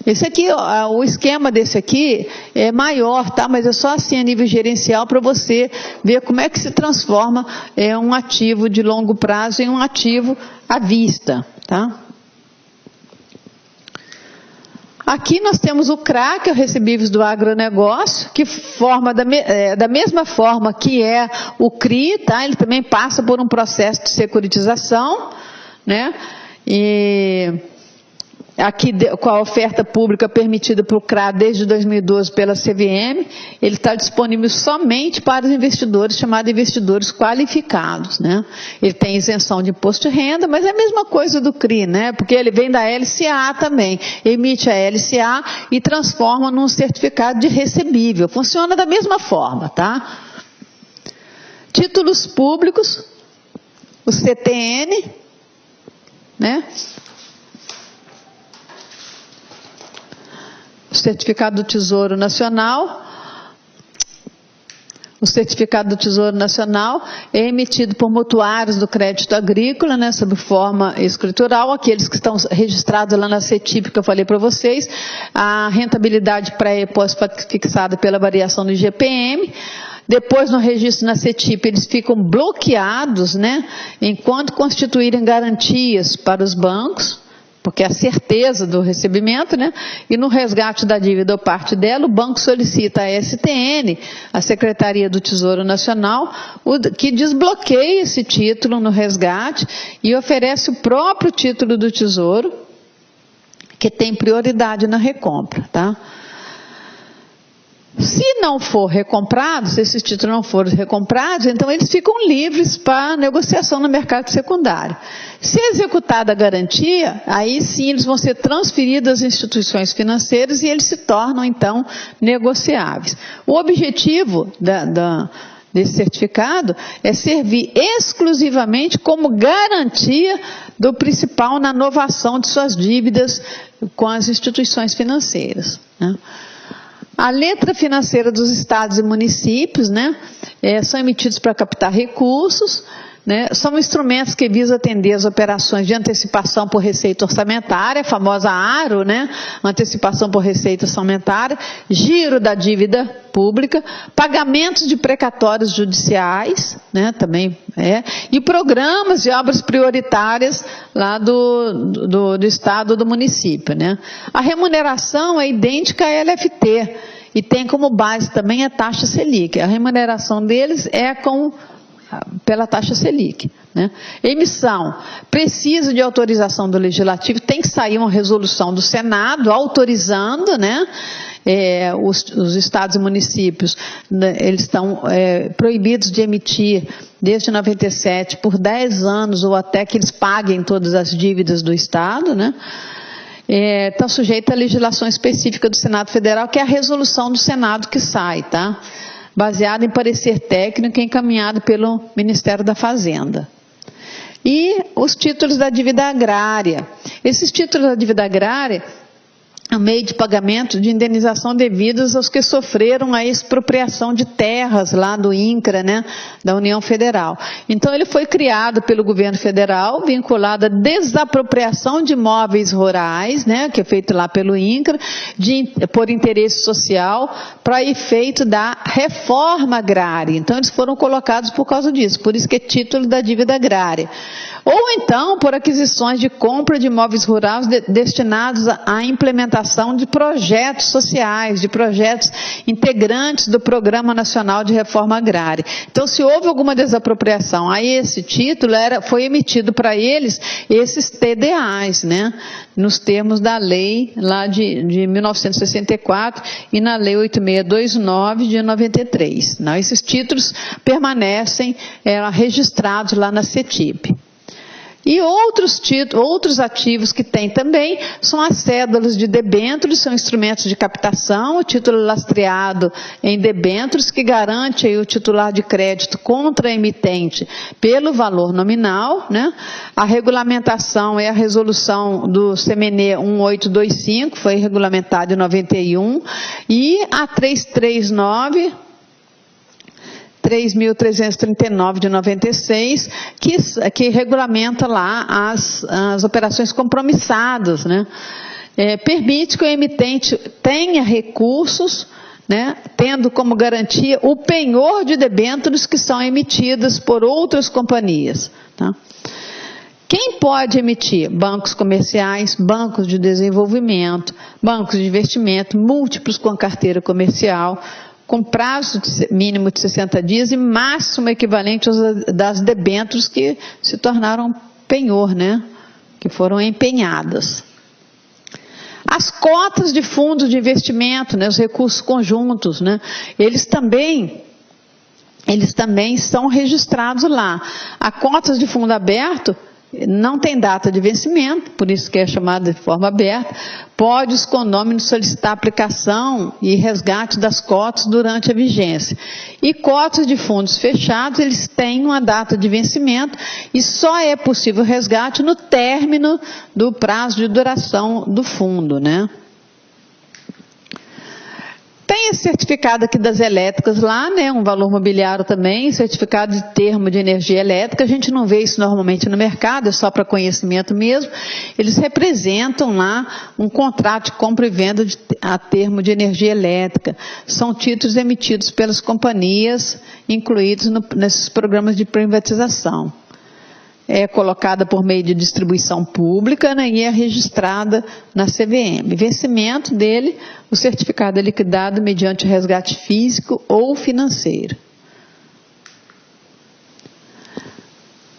Esse aqui, o esquema desse aqui é maior, tá? Mas é só assim a nível gerencial para você ver como é que se transforma um ativo de longo prazo em um ativo à vista, tá? Aqui nós temos o CRA, que é o recebíveis do agronegócio, que forma da mesma forma que é o CRI, tá? Ele também passa por um processo de securitização, né? E aqui, com a oferta pública permitida para o CRA desde 2012 pela CVM, ele está disponível somente para os investidores, chamados investidores qualificados, né? Ele tem isenção de imposto de renda, mas é a mesma coisa do CRI, né? Porque ele vem da LCA também, emite a LCA e transforma num certificado de recebível. Funciona da mesma forma, tá? Títulos públicos, o CTN, né? O certificado do Tesouro Nacional. O certificado do Tesouro Nacional é emitido por mutuários do crédito agrícola, né, sob forma escritural, aqueles que estão registrados lá na CETIP, que eu falei para vocês, a rentabilidade pré e pós fixada pela variação do IGPM. Depois, no registro na CETIP, eles ficam bloqueados, né, enquanto constituírem garantias para os bancos, porque é a certeza do recebimento, né? E no resgate da dívida ou parte dela, o banco solicita à STN, a Secretaria do Tesouro Nacional, que desbloqueie esse título no resgate e oferece o próprio título do Tesouro, que tem prioridade na recompra, tá? Se não for recomprado, se esses títulos não forem recomprados, então eles ficam livres para negociação no mercado secundário. Se executada a garantia, aí sim eles vão ser transferidos às instituições financeiras e eles se tornam, então, negociáveis. O objetivo desse certificado é servir exclusivamente como garantia do principal na novação de suas dívidas com as instituições financeiras, né? A letra financeira dos estados e municípios, né, são emitidos para captar recursos, né, são instrumentos que visam atender as operações de antecipação por receita orçamentária, a famosa ARO, né, antecipação por receita orçamentária, giro da dívida pública, pagamentos de precatórios judiciais, né, também e programas de obras prioritárias lá do estado ou do município, né. A remuneração é idêntica à LFT e tem como base também a taxa Selic. A remuneração deles é pela taxa Selic, né? Emissão, precisa de autorização do Legislativo, tem que sair uma resolução do Senado autorizando, né? Os estados e municípios, né, eles estão proibidos de emitir desde 97 por 10 anos ou até que eles paguem todas as dívidas do estado, né? Estão sujeitos à legislação específica do Senado Federal, que é a resolução do Senado que sai, tá? Baseado em parecer técnico encaminhado pelo Ministério da Fazenda. E os títulos da dívida agrária. Esses títulos da dívida agrária é um meio de pagamento de indenização devidas aos que sofreram a expropriação de terras lá do INCRA, né, da União Federal. Então ele foi criado pelo governo federal, vinculado à desapropriação de imóveis rurais, né, que é feito lá pelo INCRA, por interesse social, para efeito da reforma agrária. Então eles foram colocados por causa disso, por isso que é título da dívida agrária. Ou então por aquisições de compra de imóveis rurais destinados à implementação de projetos sociais, de projetos integrantes do Programa Nacional de Reforma Agrária. Então, se houve alguma desapropriação a esse título, foi emitido para eles esses TDAs, né, nos termos da lei lá de 1964 e na lei 8629 de 93. Não, esses títulos permanecem registrados lá na CETIP. E outros ativos que tem também são as cédulas de debêntures, são instrumentos de captação, o título lastreado em debêntures, que garante aí o titular de crédito contra a emitente pelo valor nominal, né? A regulamentação é a resolução do CMNE 1825, foi regulamentado em 91, e a 339... 3.339 de 96, que regulamenta lá as operações compromissadas, né? Permite que o emitente tenha recursos, né, tendo como garantia o penhor de debêntures que são emitidas por outras companhias, tá? Quem pode emitir? Bancos comerciais, bancos de desenvolvimento, bancos de investimento, múltiplos com carteira comercial, com prazo mínimo de 60 dias e máximo equivalente das debêntures que se tornaram penhor, né? Que foram empenhadas. As cotas de fundos de investimento, né? Os recursos conjuntos, né? Eles também são registrados lá. A cotas de fundo aberto não tem data de vencimento, por isso que é chamada de forma aberta, pode os condôminos solicitar aplicação e resgate das cotas durante a vigência. E cotas de fundos fechados, eles têm uma data de vencimento e só é possível resgate no término do prazo de duração do fundo, né? Tem esse certificado aqui das elétricas lá, né, um valor mobiliário também, certificado de termo de energia elétrica, a gente não vê isso normalmente no mercado, é só para conhecimento mesmo. Eles representam lá um contrato de compra e venda a termo de energia elétrica. São títulos emitidos pelas companhias incluídos nesses programas de privatização. é colocada por meio de distribuição pública, né, e é registrada na CVM. Vencimento dele, o certificado é liquidado mediante resgate físico ou financeiro.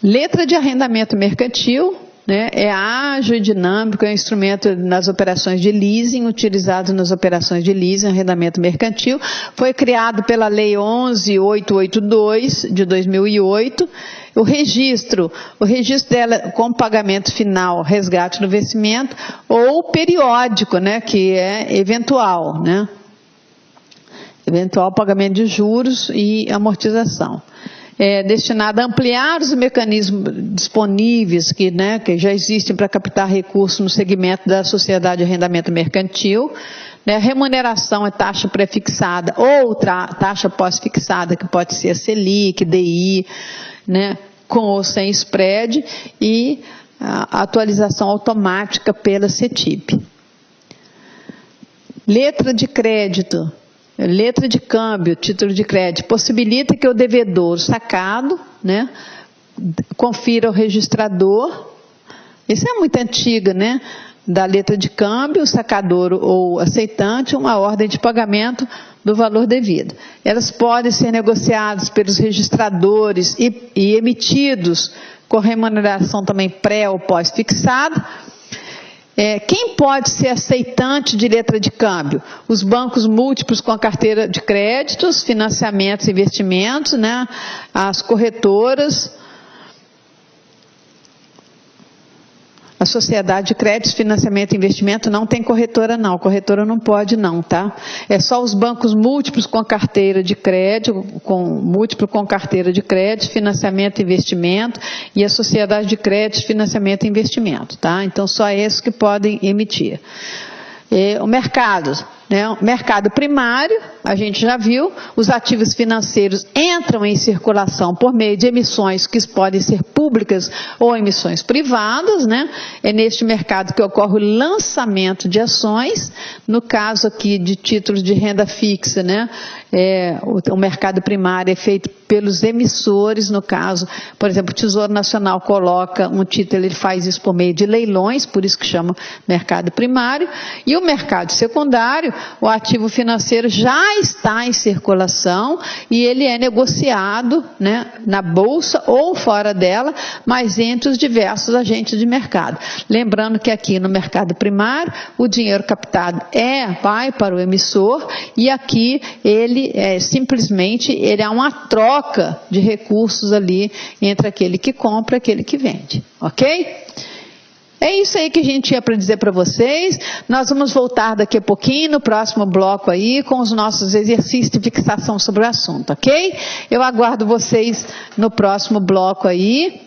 Letra de arrendamento mercantil, né, é ágil e dinâmico, é um instrumento nas operações de leasing, utilizado nas operações de leasing, arrendamento mercantil. Foi criado pela Lei 11.882, de 2008. O registro dela com pagamento final, resgate no vencimento, ou periódico, né, que é eventual, né? Eventual pagamento de juros e amortização. É destinada a ampliar os mecanismos disponíveis que já existem para captar recursos no segmento da sociedade de arrendamento mercantil. Né, remuneração é taxa pré-fixada ou taxa pós-fixada, que pode ser a Selic, DI, né, com ou sem spread, e a atualização automática pela CETIP. Letra de crédito. Letra de câmbio, título de crédito, possibilita que o devedor sacado, né, confira ao registrador. Isso é muito antiga, né? Da letra de câmbio, o sacador ou aceitante, uma ordem de pagamento do valor devido. Elas podem ser negociadas pelos registradores e emitidos com remuneração também pré ou pós-fixada. Quem pode ser aceitante de letra de câmbio? Os bancos múltiplos com a carteira de créditos, financiamentos e investimentos, né? As corretoras, a sociedade de créditos, financiamento e investimento não tem corretora não, corretora não pode não, tá? É só os bancos múltiplos com a carteira de crédito, múltiplo com carteira de crédito, financiamento e investimento, e a sociedade de créditos, financiamento e investimento, tá? Então só esses que podem emitir. O mercado, né? O mercado primário, a gente já viu, os ativos financeiros entram em circulação por meio de emissões que podem ser públicas ou emissões privadas, né? É neste mercado que ocorre o lançamento de ações, no caso aqui de títulos de renda fixa, né? O mercado primário é feito pelos emissores, no caso, por exemplo, o Tesouro Nacional coloca um título, ele faz isso por meio de leilões, por isso que chama mercado primário, e o mercado secundário, o ativo financeiro já está em circulação e ele é negociado, né, na bolsa ou fora dela, mas entre os diversos agentes de mercado. Lembrando que aqui no mercado primário, o dinheiro captado vai para o emissor e aqui ele simplesmente é uma troca de recursos ali entre aquele que compra e aquele que vende, ok? É isso aí que a gente tinha para dizer para vocês. Nós vamos voltar daqui a pouquinho, no próximo bloco aí, com os nossos exercícios de fixação sobre o assunto, ok? Eu aguardo vocês no próximo bloco aí.